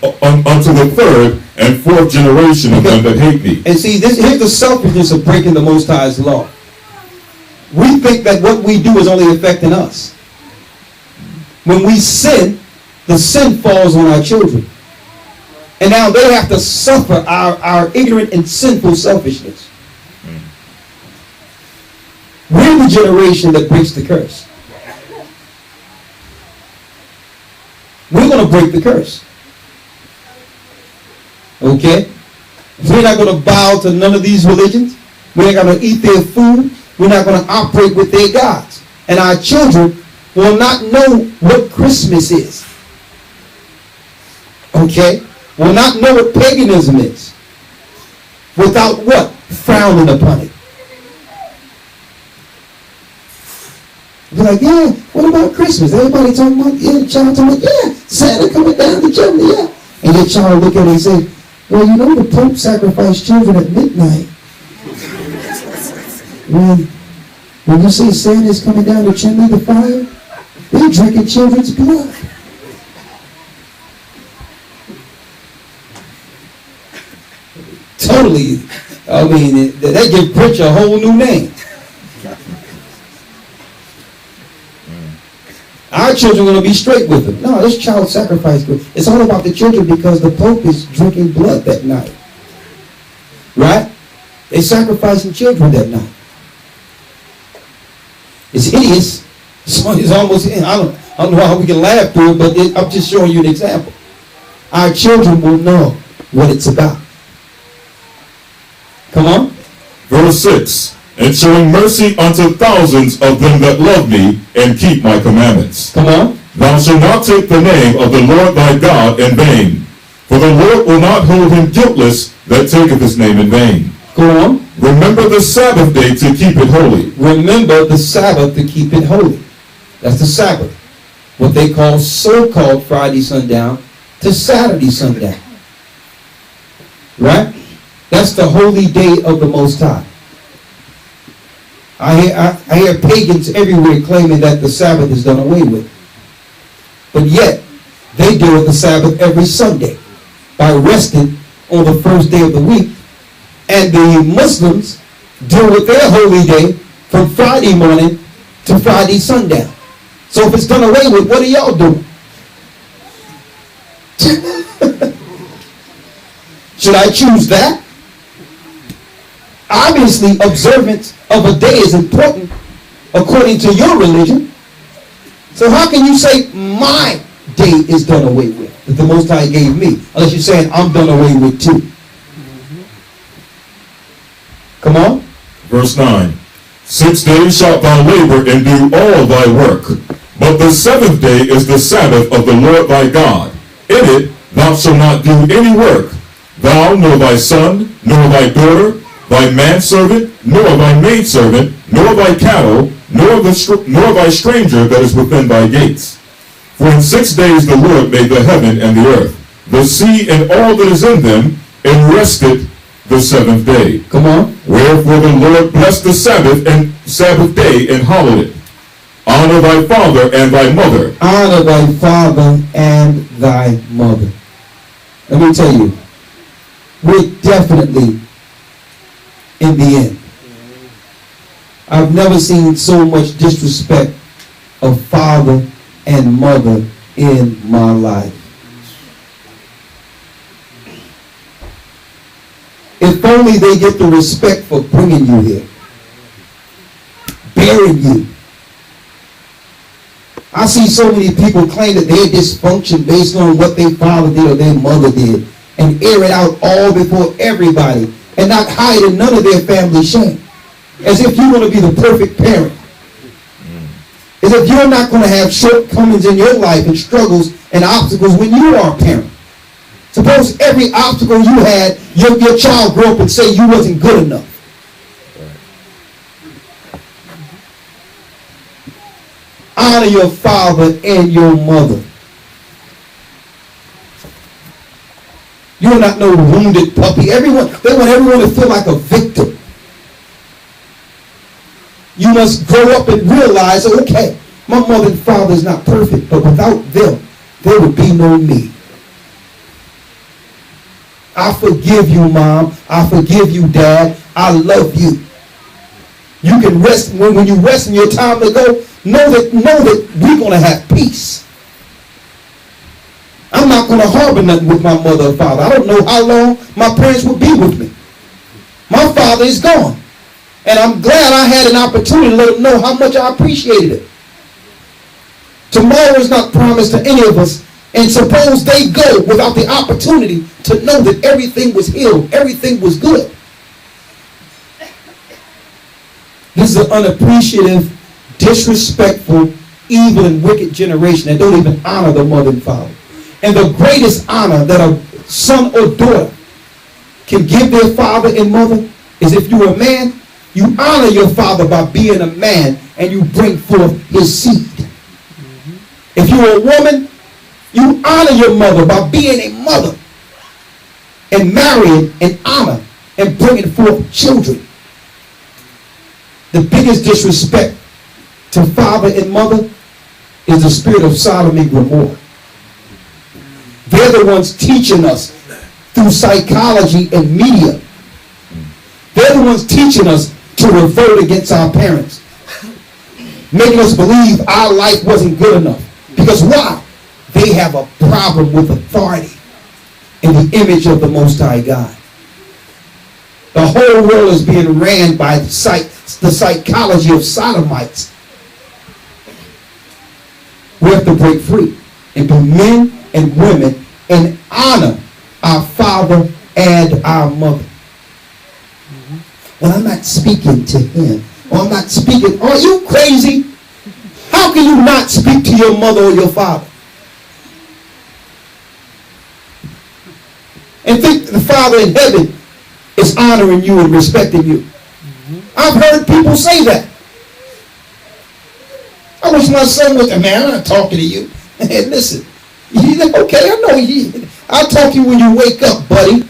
unto the third and fourth generation of them that hate me. And see, here's the selfishness of breaking the Most High's law. We think that what we do is only affecting us. When we sin, the sin falls on our children. And now they have to suffer our ignorant and sinful selfishness. We're the generation that breaks the curse. We're going to break the curse. Okay? We're not going to bow to none of these religions. We're not going to eat their food. We're not going to operate with their gods. And our children will not know what Christmas is. Okay? Will not know what paganism is. Without what? Frowning upon it. Be like, yeah, what about Christmas? Everybody talking about, yeah, the child talking about, yeah, Santa coming down the chimney, yeah. And your child look at it and say, well, you know the Pope sacrificed children at midnight. When you say Santa's coming down the chimney, the fire, they're drinking children's blood. Totally. I mean, that gives preacher a whole new name. Our children are going to be straight with them. No, this child sacrifice. It's all about the children because the Pope is drinking blood that night. Right? They're sacrificing children that night. It's hideous. It's almost, I don't know how we can laugh through it, but I'm just showing you an example. Our children will know what it's about. Come on. Verse 6. And showing mercy unto thousands of them that love me and keep my commandments. Come on. Thou shalt not take the name of the Lord thy God in vain. For the Lord will not hold him guiltless that taketh his name in vain. Go on. Remember the Sabbath day to keep it holy. Remember the Sabbath to keep it holy. That's the Sabbath. What they call so-called Friday sundown to Saturday sundown. Right? That's the holy day of the Most High. I hear pagans everywhere claiming that the Sabbath is done away with. But yet, they deal with the Sabbath every Sunday by resting on the first day of the week. And the Muslims deal with their holy day from Friday morning to Friday sundown. So if it's done away with, what are y'all doing? Should I choose that? Obviously, observance of a day is important according to your religion. So how can you say my day is done away with, that the Most High gave me, unless you're saying I'm done away with too? Come on. Verse 9. 6 days shalt thou labor and do all thy work. But the seventh day is the Sabbath of the Lord thy God. In it thou shalt not do any work, thou, nor thy son, nor thy daughter, thy manservant, nor thy maidservant, nor thy cattle, nor thy stranger that is within thy gates. For in 6 days the Lord made the heaven and the earth, the sea and all that is in them, and rested the seventh day. Come on. Wherefore the Lord blessed the Sabbath day and hallowed it. Honor thy father and thy mother. Honor thy father and thy mother. Let me tell you, we're definitely in the end. I've never seen so much disrespect of father and mother in my life. If only they get the respect for bringing you here, bearing you. I see so many people claim that they're dysfunction based on what their father did or their mother did, and air it out all before everybody, and not hide in none of their family shame. As if you want to be the perfect parent. As if you're not going to have shortcomings in your life and struggles and obstacles when you are a parent. Suppose every obstacle you had, your child grew up and say you wasn't good enough. Honor your father and your mother. You're not no wounded puppy. They want everyone to feel like a victim. You must grow up and realize, okay, my mother and father is not perfect, but without them, there would be no me. I forgive you, Mom. I forgive you, Dad. I love you. You can rest when you rest in your time to go. Know that we're going to have peace. I'm not going to harbor nothing with my mother or father. I don't know how long my parents will be with me. My father is gone. And I'm glad I had an opportunity to let them know how much I appreciated it. Tomorrow is not promised to any of us. And suppose they go without the opportunity to know that everything was healed, everything was good. This is an unappreciative, disrespectful, evil, and wicked generation that don't even honor the mother and father. And the greatest honor that a son or daughter can give their father and mother is if you're a man, you honor your father by being a man and you bring forth his seed. If you're a woman, you honor your mother by being a mother and marrying and honor and bringing forth children. The biggest disrespect to father and mother is the spirit of Sodom and Gomorrah. They're the ones teaching us through psychology and media. They're the ones teaching us to revolt against our parents, making us believe our life wasn't good enough. Because why? They have a problem with authority in the image of the Most High God. The whole world is being ran by the psychology of sodomites. We have to break free and be men and women and honor our father and our mother. Well, I'm not speaking to him. Or I'm not speaking. Are you crazy? How can you not speak to your mother or your father? And think the Father in heaven is honoring you and respecting you. I've heard people say that. I wish my son was, man, I'm not talking to you. And listen, okay, I know I'll talk to you when you wake up, buddy.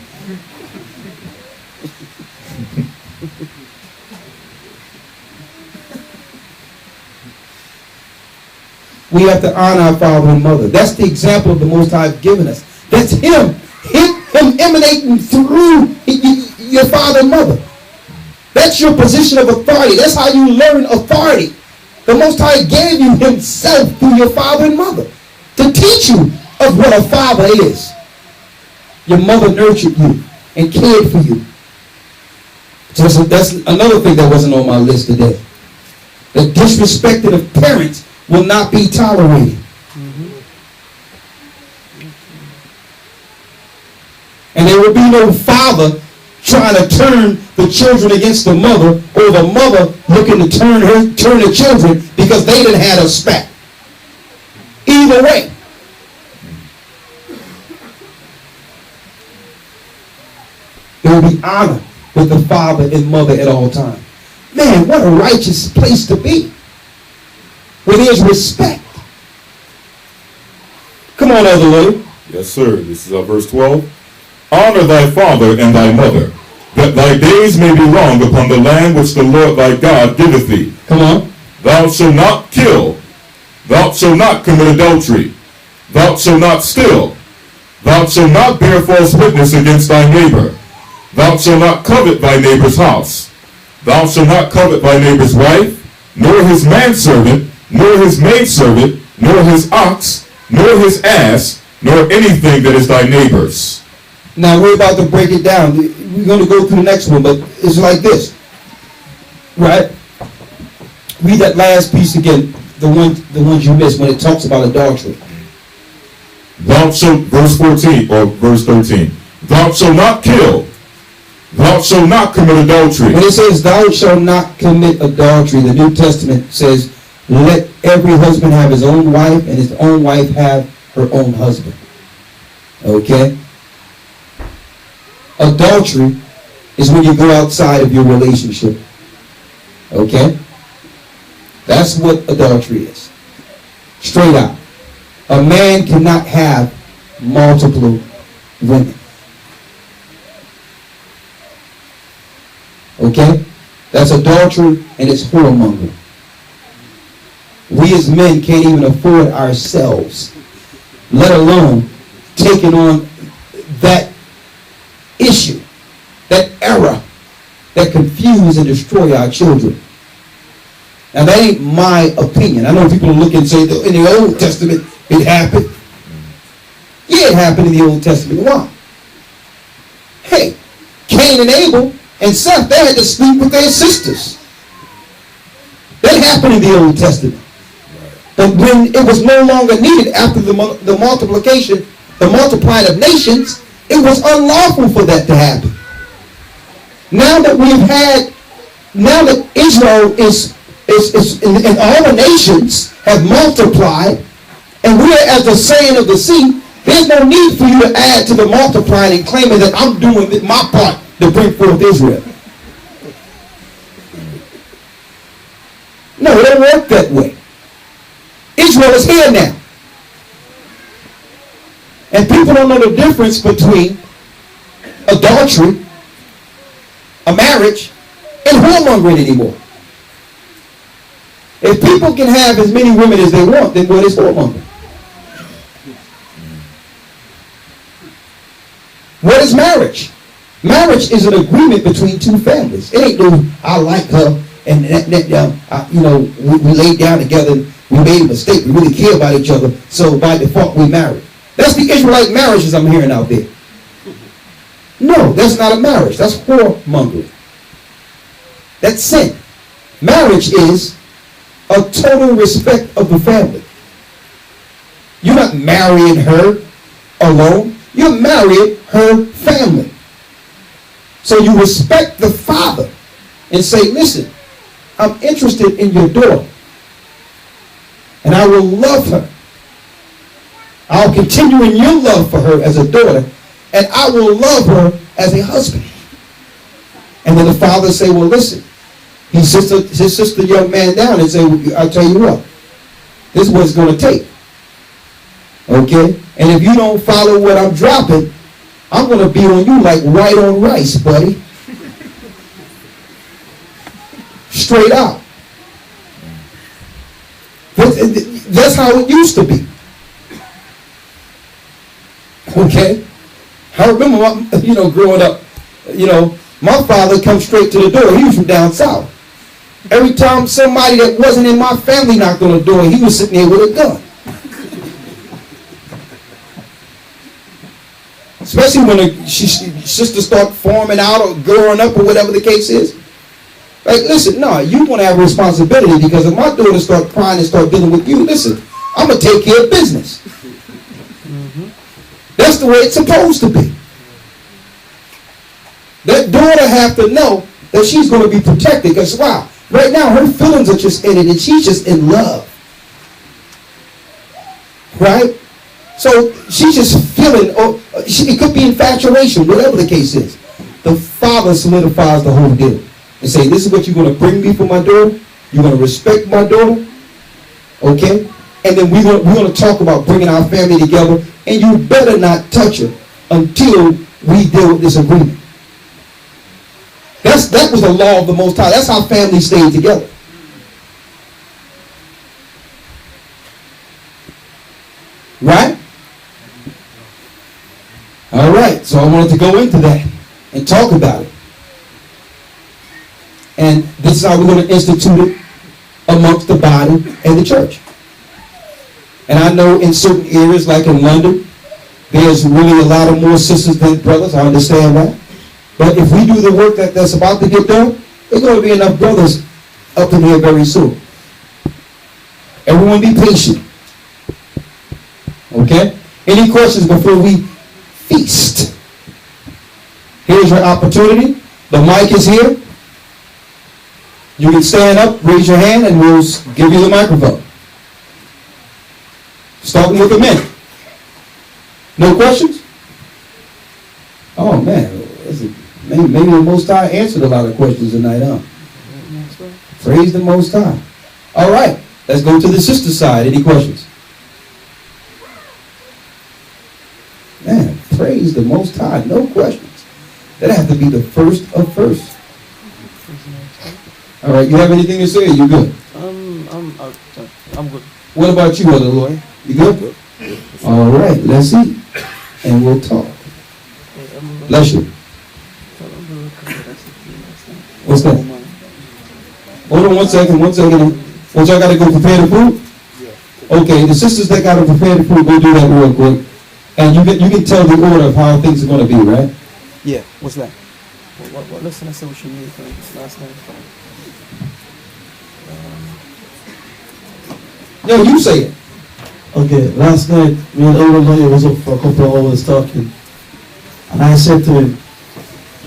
We have to honor our father and mother. That's the example of the Most High given us. That's him emanating through your father and mother. That's your position of authority. That's how you learn authority. The Most High gave you himself through your father and mother to teach you of what a father is. Your mother nurtured you and cared for you. So that's another thing that wasn't on my list today. The disrespecting of parents will not be tolerated. And there will be no father trying to turn the children against the mother, or the mother looking to turn the children because they didn't have a spat. Either way. There will be honor with the father and mother at all times. Man, what a righteous place to be. Where there's respect. Come on, Elder Lou. Yes, sir. This is verse 12. Honor thy father and thy mother, that thy days may be long upon the land which the Lord thy God giveth thee. Come on. Thou shalt not kill. Thou shalt not commit adultery. Thou shalt not steal. Thou shalt not bear false witness against thy neighbor. Thou shalt not covet thy neighbor's house. Thou shalt not covet thy neighbor's wife, nor his manservant, nor his maidservant, nor his ox, nor his ass, nor anything that is thy neighbor's. Now we're about to break it down. we're going to go through the next one, but it's like this, right? Read that last piece again, the ones you missed when it talks about adultery. Thou shalt, verse 14 or verse 13, thou shalt not kill, thou shalt not commit adultery. When it says thou shalt not commit adultery, the New Testament says let every husband have his own wife and his own wife have her own husband. Okay? Adultery is when you go outside of your relationship. Okay? That's what adultery is. Straight out. A man cannot have multiple women. Okay? That's adultery and it's whoremongering. We as men can't even afford ourselves, let alone taking on that issue, that error that confuse and destroy our children. Now that ain't my opinion. I know people look and say in the Old Testament it happened. Yeah, it happened in the Old Testament. Why? Hey, Cain and Abel and Seth, they had to sleep with their sisters. That happened in the Old Testament. But when it was no longer needed after the multiplication, the multiplying of nations, it was unlawful for that to happen. Now that Israel is and all the nations have multiplied, and we are as the saying of the sea, there's no need for you to add to the multiplying and claiming that I'm doing my part to bring forth Israel. No, it don't work that way. Israel is here now. And people don't know the difference between adultery, a marriage, and whoremongering anymore. If people can have as many women as they want, then what is whoremongering? What is marriage? Marriage is an agreement between two families. It ain't no, I like her, and we laid down together, and we made a mistake, we really care about each other, so by default we married. That's the Israelite marriages I'm hearing out there. No, that's not a marriage. That's whoremongering. That's sin. Marriage is a total respect of the family. You're not marrying her alone. You're marrying her family. So you respect the father and say, listen, I'm interested in your daughter. And I will love her. I'll continue in your love for her as a daughter. And I will love her as a husband. And then the father say, well, listen. He sits the young man down and say, well, I'll tell you what. This is what it's going to take. Okay? And if you don't follow what I'm dropping, I'm going to be on you like white on rice, buddy. Straight out. That's how it used to be. Okay? I remember, growing up, my father come straight to the door. He was from down south. Every time somebody that wasn't in my family knocked on the door, he was sitting there with a gun. Especially when the sisters start forming out or growing up or whatever the case is. Like, listen, no, you want to have a responsibility, because if my daughter start crying and start dealing with you, listen, I'm going to take care of business. That's the way it's supposed to be. That daughter have to know that she's going to be protected, because wow, right now her feelings are just in it and she's just in love. Right? So she's just feeling, it could be infatuation, whatever the case is. The father solidifies the whole deal and say, this is what you're going to bring me for my daughter. You're going to respect my daughter. Okay? And then we're going to talk about bringing our family together, and you better not touch her until we deal with this agreement. That was the law of the Most High. That's how families stayed together. Right? All right. So I wanted to go into that and talk about it. And this is how we're going to institute it amongst the body and the church. And I know in certain areas, like in London, there's really a lot of more sisters than brothers. I understand that. But if we do the work that's about to get done, there's going to be enough brothers up in here very soon. Everyone be patient. Okay? Any questions before we feast? Here's your opportunity. The mic is here. You can stand up, raise your hand, and we'll give you the microphone. Starting with the men. No questions? Oh man, maybe the Most High answered a lot of questions tonight, huh? Praise the Most High. All right, let's go to the sister side. Any questions? Man, praise the Most High. No questions. That has to be the first of first. All right, you have anything to say? You good? I'm good. What about you, Brother Lloyd? You good? All right, let's eat, and we'll talk. Bless you. What's that? Hold on 1 second, 1 second. Don't y'all got to go prepare the food? Okay, the sisters that got to prepare the food, go do that real quick. And you can tell the order of how things are going to be, right? Yeah, what's that? What lesson I said we should make last night? No, you say it. Okay, last night, me and Elder Lawyer was up for a couple of hours talking. And I said to him,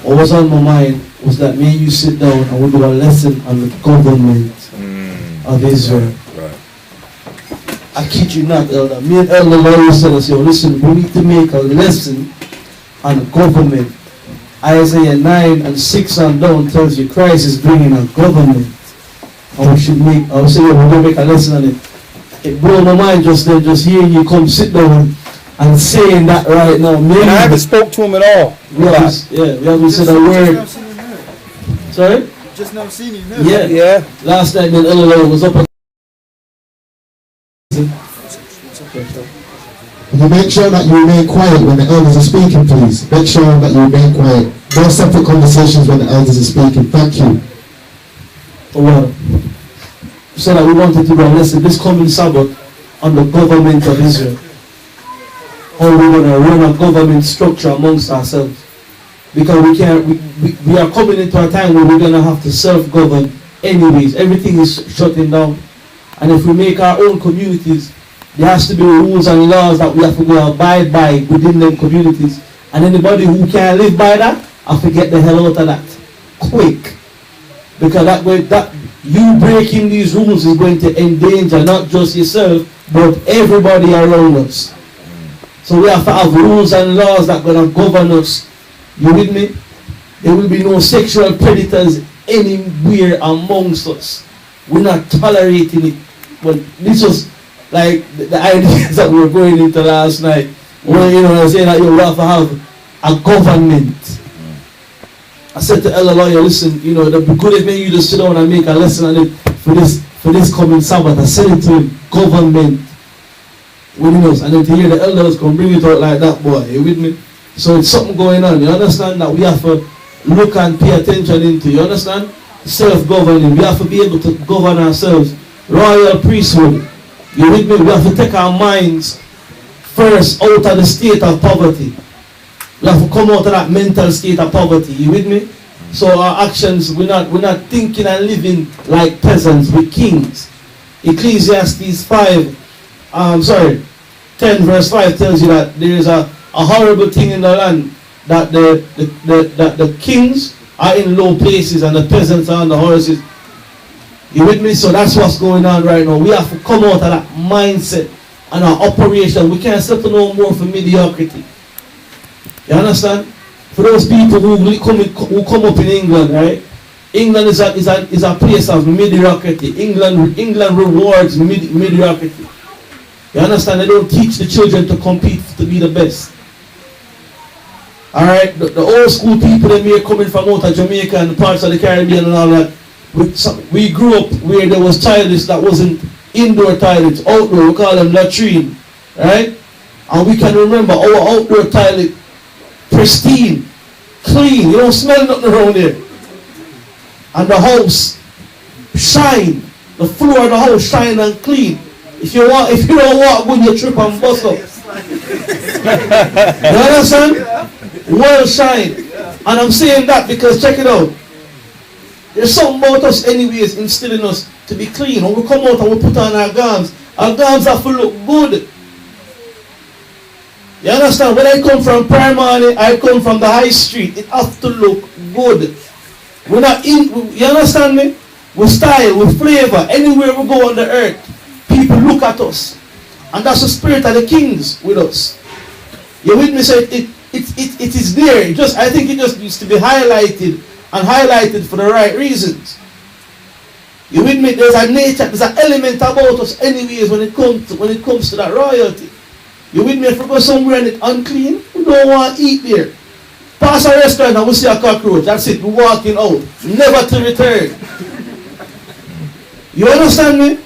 what was on my mind was that me and you sit down and we'll do a lesson on the government of Israel. Right. I kid you not, Elder. Me and Elder Lawyer said, I said, listen, we need to make a lesson on government. Isaiah 9 and 6 on down tells you Christ is bringing a government. And we should make, I was saying, we're going to make a lesson on it. It blew my mind just then, just hearing you come sit down and saying that right now. And I haven't spoke to him at all. We haven't said a word. Sorry? Just never seen him. Yeah. Last night, then Elder was up. You make sure that you remain quiet when the elders are speaking, please. Make sure that you remain quiet. No separate conversations when the elders are speaking. Thank you. Well, so that we wanted to do a lesson this coming Sabbath on the government of Israel. How we're going to run a government structure amongst ourselves. Because we are coming into a time where we're going to have to self-govern anyways. Everything is shutting down. And if we make our own communities, there has to be rules and laws that we have to go abide by within them communities. And anybody who can't live by that, I forget the hell out of that. Quick. Because that way, you breaking these rules is going to endanger not just yourself, but everybody around us. So we have to have rules and laws that are going to govern us. You with me? There will be no sexual predators anywhere amongst us. We're not tolerating it. But this was like the ideas that we were going into last night. When you know what I'm saying, that you have to have a government. I said to Elder Lawyer, listen, you know, it'd be good if maybe you just sit down and make a lesson on it for this coming Sabbath. I said it to him, government. Within us. And then to hear the elders come bring it out like that, boy, you with me? So it's something going on. You understand that we have to look and pay attention into, you understand? Self-governing. We have to be able to govern ourselves. Royal priesthood. You with me? We have to take our minds first out of the state of poverty. We have to come out of that mental state of poverty. You with me? So our actions, we're not thinking and living like peasants, we're kings. Ecclesiastes 10 verse 5 tells you that there is a horrible thing in the land, that the kings are in low places and the peasants are on the horses. You with me? So that's what's going on right now. We have to come out of that mindset and our operation. We can't settle no more for mediocrity. You understand? For those people who come up in England, right? England is a place of mediocrity. England rewards mediocrity. You understand? They don't teach the children to compete to be the best. Alright? The old school people that may coming from out of Jamaica and parts of the Caribbean and all that, we grew up where there was toilets that wasn't indoor toilets, outdoor, we call them latrine. Right? And we can remember our outdoor toilet pristine, clean, you don't smell nothing around there. And the house shine, the floor of the house shine and clean. If you don't walk good, you trip and bust up. You understand? Well shine. And I'm saying that because, check it out, there's something about us anyways instilling us to be clean. When we come out and we put on our gowns have to look good. You understand? When I come from Primary, I come from the high street, it has to look good. We're not in, you understand me? With style, with flavor, anywhere we go on the earth, people look at us. And that's the spirit of the kings with us. You with me? So it is there. I think it just needs to be highlighted and highlighted for the right reasons. You with me? There's a nature, there's an element about us anyways when it comes to that royalty. You with me? If we go somewhere and it's unclean, we don't want to eat there. Pass a restaurant and we see a cockroach. That's it. We're walking out. Never to return. You understand me?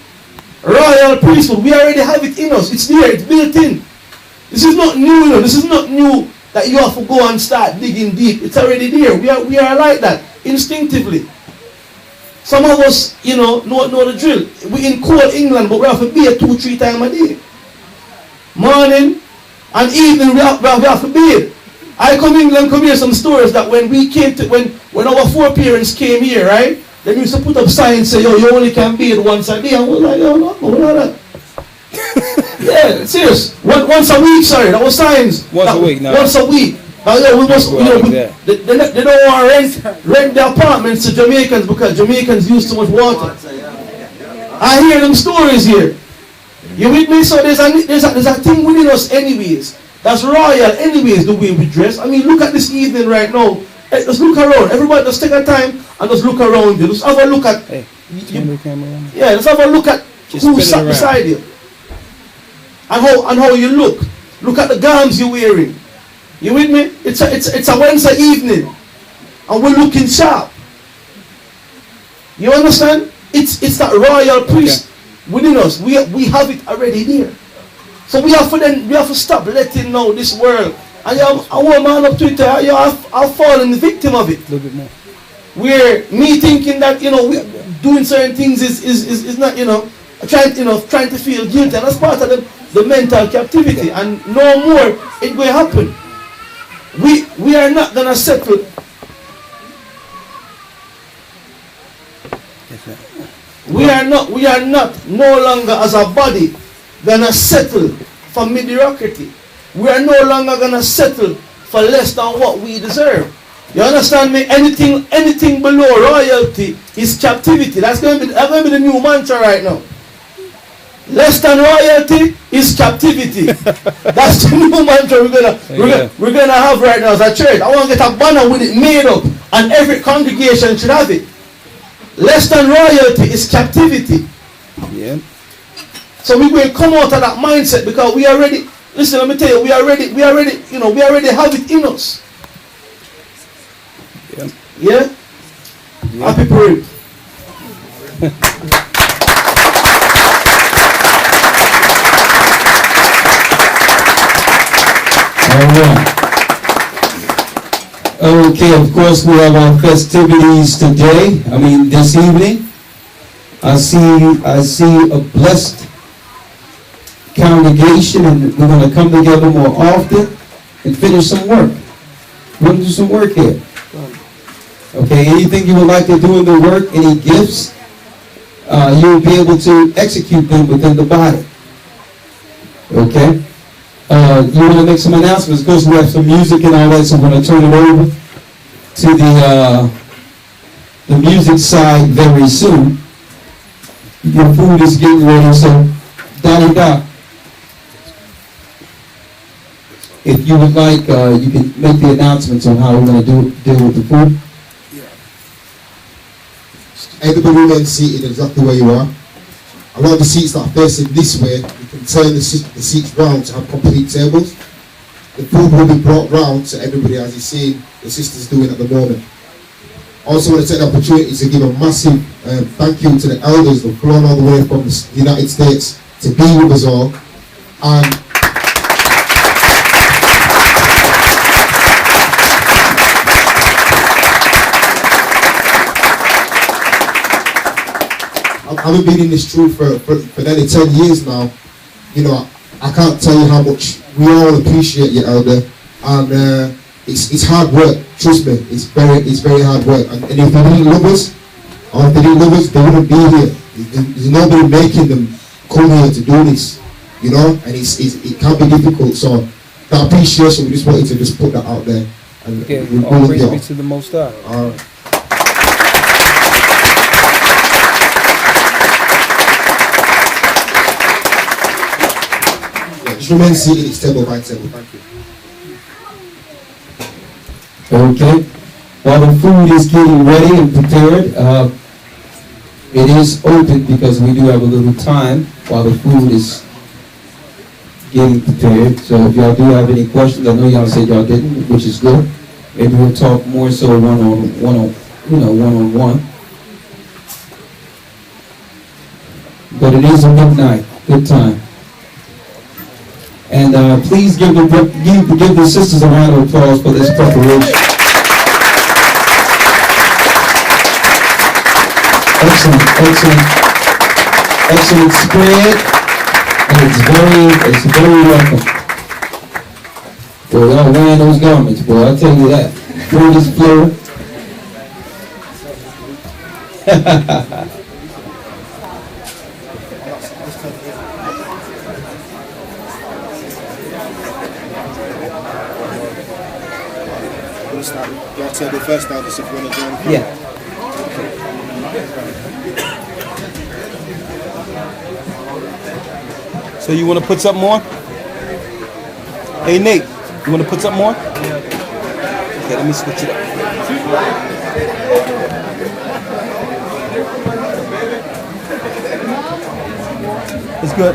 Royal priesthood. We already have it in us. It's there. It's built in. This is not new, you know. This is not new that you have to go and start digging deep. It's already there. We are like that instinctively. Some of us, you know the drill. We in cold England, but we have to bathe 2-3 times a day. Morning and evening we have to bathe. I come here some stories that when we came to when our foreparents came here, right? They used to put up signs say, yo, you only can bathe once a day. And we're like, yo, no, we're not that. Yeah, serious. Once a week, sorry, that was signs. Once a week now. Once a week. Now, yeah, we must, they don't want to rent the apartments to Jamaicans because Jamaicans use too much water. I hear them stories here. You with me? So there's a thing within us anyways. That's royal anyways, the way we dress. I mean, look at this evening right now. Hey, just look around. Everybody just take a time and just look around you. Just have a look at... Hey, yeah, let's have a look at who's sat beside you. And how you look. Look at the gowns you're wearing. You with me? It's a Wednesday evening. And we're looking sharp. You understand? It's that royal priest within us. We have it already there. So we have to stop letting know this world. And I want man up Twitter, I've fallen victim of it. A little bit more. Where me thinking that, doing certain things is not, trying to feel guilty. And that's part of the mental captivity. And no more it will happen. We are not gonna settle. We are not no longer as a body gonna settle for mediocrity. We are no longer gonna settle for less than what we deserve. You understand me? Anything below royalty is captivity. That's gonna be the new mantra right now. Less than royalty is captivity. That's the new mantra we're gonna have right now as a church. I want to get a banner with it made up, and every congregation should have it. Less than royalty is captivity. Yeah. So we will come out of that mindset because we are ready. Listen, let me tell you, we already have it in us. Yeah? Happy Purim. Alright. Okay, of course we have our festivities today. This evening. I see a blessed congregation, and we're going to come together more often and finish some work. We're going to do some work here. Okay, anything you would like to do in the work, any gifts, you'll be able to execute them within the body. Okay? You want to make some announcements? Of course, we have some music and all that, so we're going to turn it over to the music side very soon. Your food is getting ready, so Doc, if you would like, you can make the announcements on how we're going to deal with the food. Everybody remain seated exactly where you are. I want the seats that are facing this way, you can turn the seats round to have complete tables. The food will be brought round to everybody as you've seen the sisters doing at the moment. I also want to take the opportunity to give a massive thank you to the elders who've flown all the way from the United States to be with us all. And I've been in this truth for nearly 10 years now. I can't tell you how much we all appreciate you, Elder. And it's hard work. Trust me, it's very hard work. And if they didn't love us, or if they didn't love us, they wouldn't be here. There's nobody making them come here to do this, you know. And it can be difficult. So that appreciation, we just wanted to just put that out there. And all praise be to the Most High. All right. Yeah, just remain seated. It's table by table. Thank you. Okay. While the food is getting ready and prepared, it is open because we do have a little time while the food is getting prepared. So if y'all do have any questions, I know y'all said y'all didn't, which is good. Maybe we'll talk more so one-on-one. But it is a good night, good time. And please give the sisters a round of applause for this preparation. Excellent spread, and it's very welcome. Boy, y'all wearing those garments, boy, I'll tell you that. Food is flowing. Y'all tell me first now, just if you want to join. Yeah. So you want to put something on? Hey Nate, you want to put something on? Okay, let me switch it up. It's good.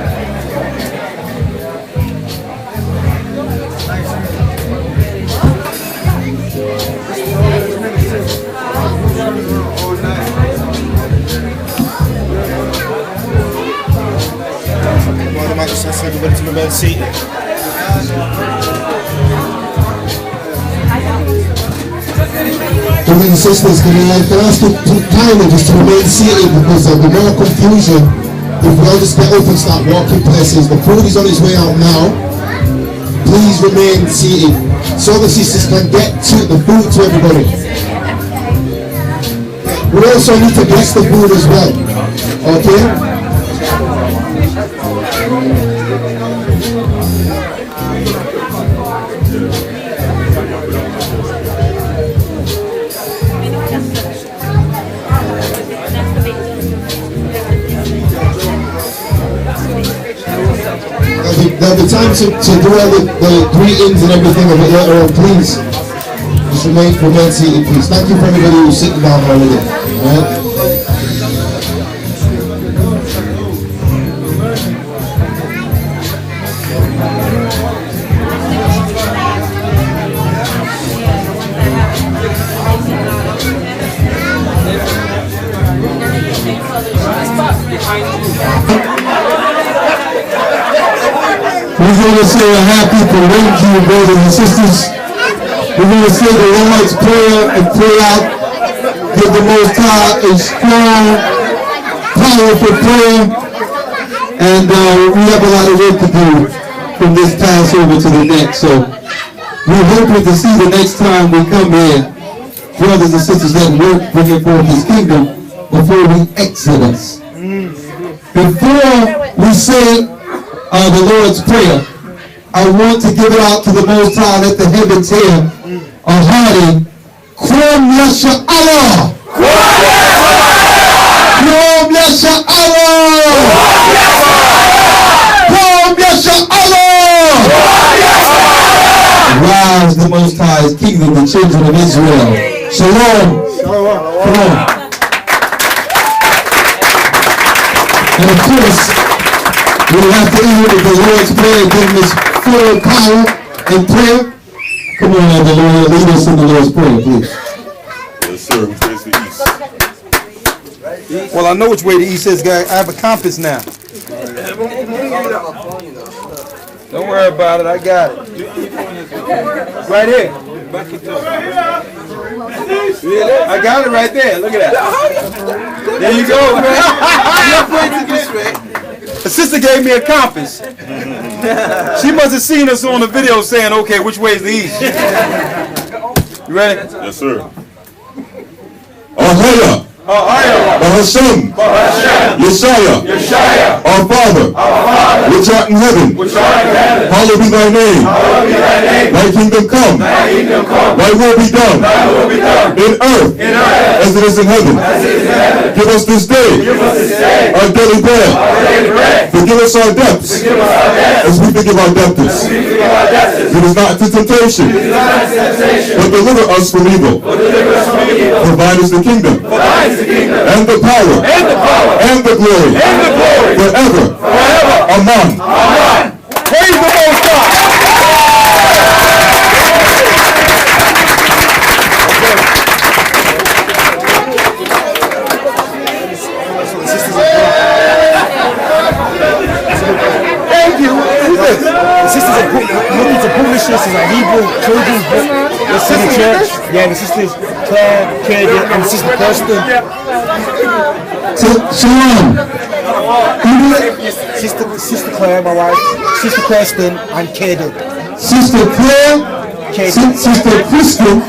Everybody to remain seated. Brothers and sisters, can I ask you kindly just to remain seated because there'll be more confusion if we all just get up and start walking places. The food is on its way out now. Please remain seated so the sisters can get to the food to everybody. We also need to bless the food as well. Okay? There'll be time to do all the greetings and everything of it later on, please. Just remain seated, please. Thank you for everybody who's sitting down already. Alright? We're going to say a happy Purim to you, brothers and sisters. We're going to say the Lord's Prayer and pray out. Give the Most High a strong, powerful prayer. And we have a lot of work to do from this Passover to the next. So we're hoping to see the next time we come here, brothers and sisters, that work bringing forth His kingdom before we exodus. Before we say the Lord's Prayer, I want to give it out to the Most High. Let the heavens hear a hearty Kwam Yasha Allah. Kwam Yasha Allah. Kwam Yasha Allah. Rise the Most High's kingdom, the children of Israel. Shalom. Come on. And of course, we'll have to end with the Lord's Prayer, giving us full power and prayer. Come on, Elder Lord, lead us in the Lord's Prayer, please. Yes, sir. We face the east. Well, I know which way the east is, guy. I have a compass now. Don't worry about it. I got it. Right here. I got it right there. Look at that. There you go, man. The sister gave me a compass. She must have seen us on the video saying, okay, which way is the east? You ready? Yes, sir. Ahaya. Bahasham. Yeshaya. Our Father. Which art in heaven. Hallowed be thy name. Thy kingdom come. Thy will be done. In earth. As it is in heaven. Give us this day. Our daily bread. Forgive us our debts. As we forgive our debtors. Lead us not into temptation. But deliver us from evil. For thine is the kingdom. And the power. And the glory. Forever. Amen. Praise the Most High. Thank you. Who's this? The sisters are looking to publish this as a Hebrew children's book. The sister church. Yeah, the sisters Claire, Katie, and the sister Kirsten. Shalom. Sister Claire, my wife. Sister Kirsten and Katie. Sister Claire, Sister Kristen,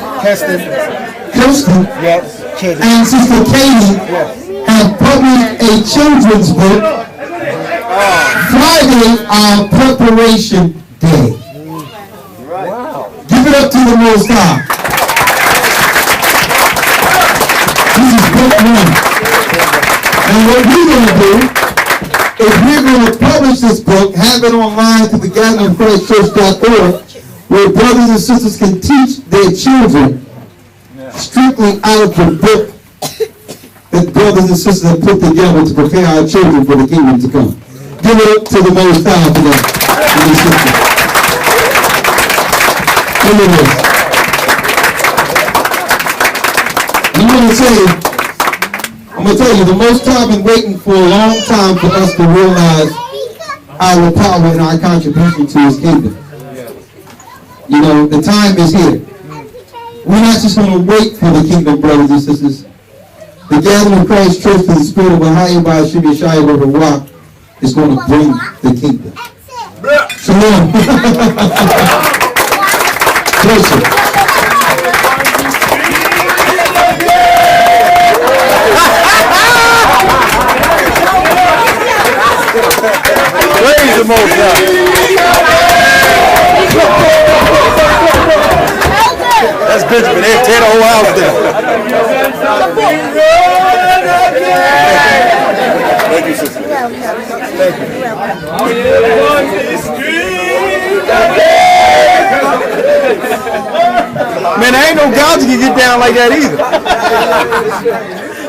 Yeah, Katie. and Sister Katie have published a children's book. Friday, our preparation day. Wow. Give it up to the Most High. This is book one. And what we're going to do is we're going to publish this book, have it online to the gatheringofchristchurch.org, where brothers and sisters can teach their children strictly out of the book that brothers and sisters have put together to prepare our children for the kingdom to come. Give it up to the Most High for that. Look at this. I'm going to tell you, the Most High been waiting for a long time for us to realize our power and our contribution to His kingdom. You know, the time is here. We're not just going to wait for the kingdom, brothers and sisters. The gathering of Christ Church for the Spirit of Ahaya by Hashem Yeshaya over Rock is going to bring the kingdom. Shalom. Closer. Praise the Most High. That's Benjamin. They tear the whole house down. Thank you, sister. Thank you. Man, there ain't no gouge can get down like that either.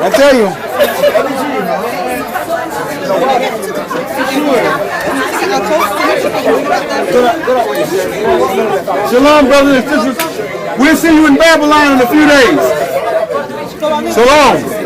I tell you. Shalom, brothers and sisters. We'll see you in Babylon in a few days. Shalom.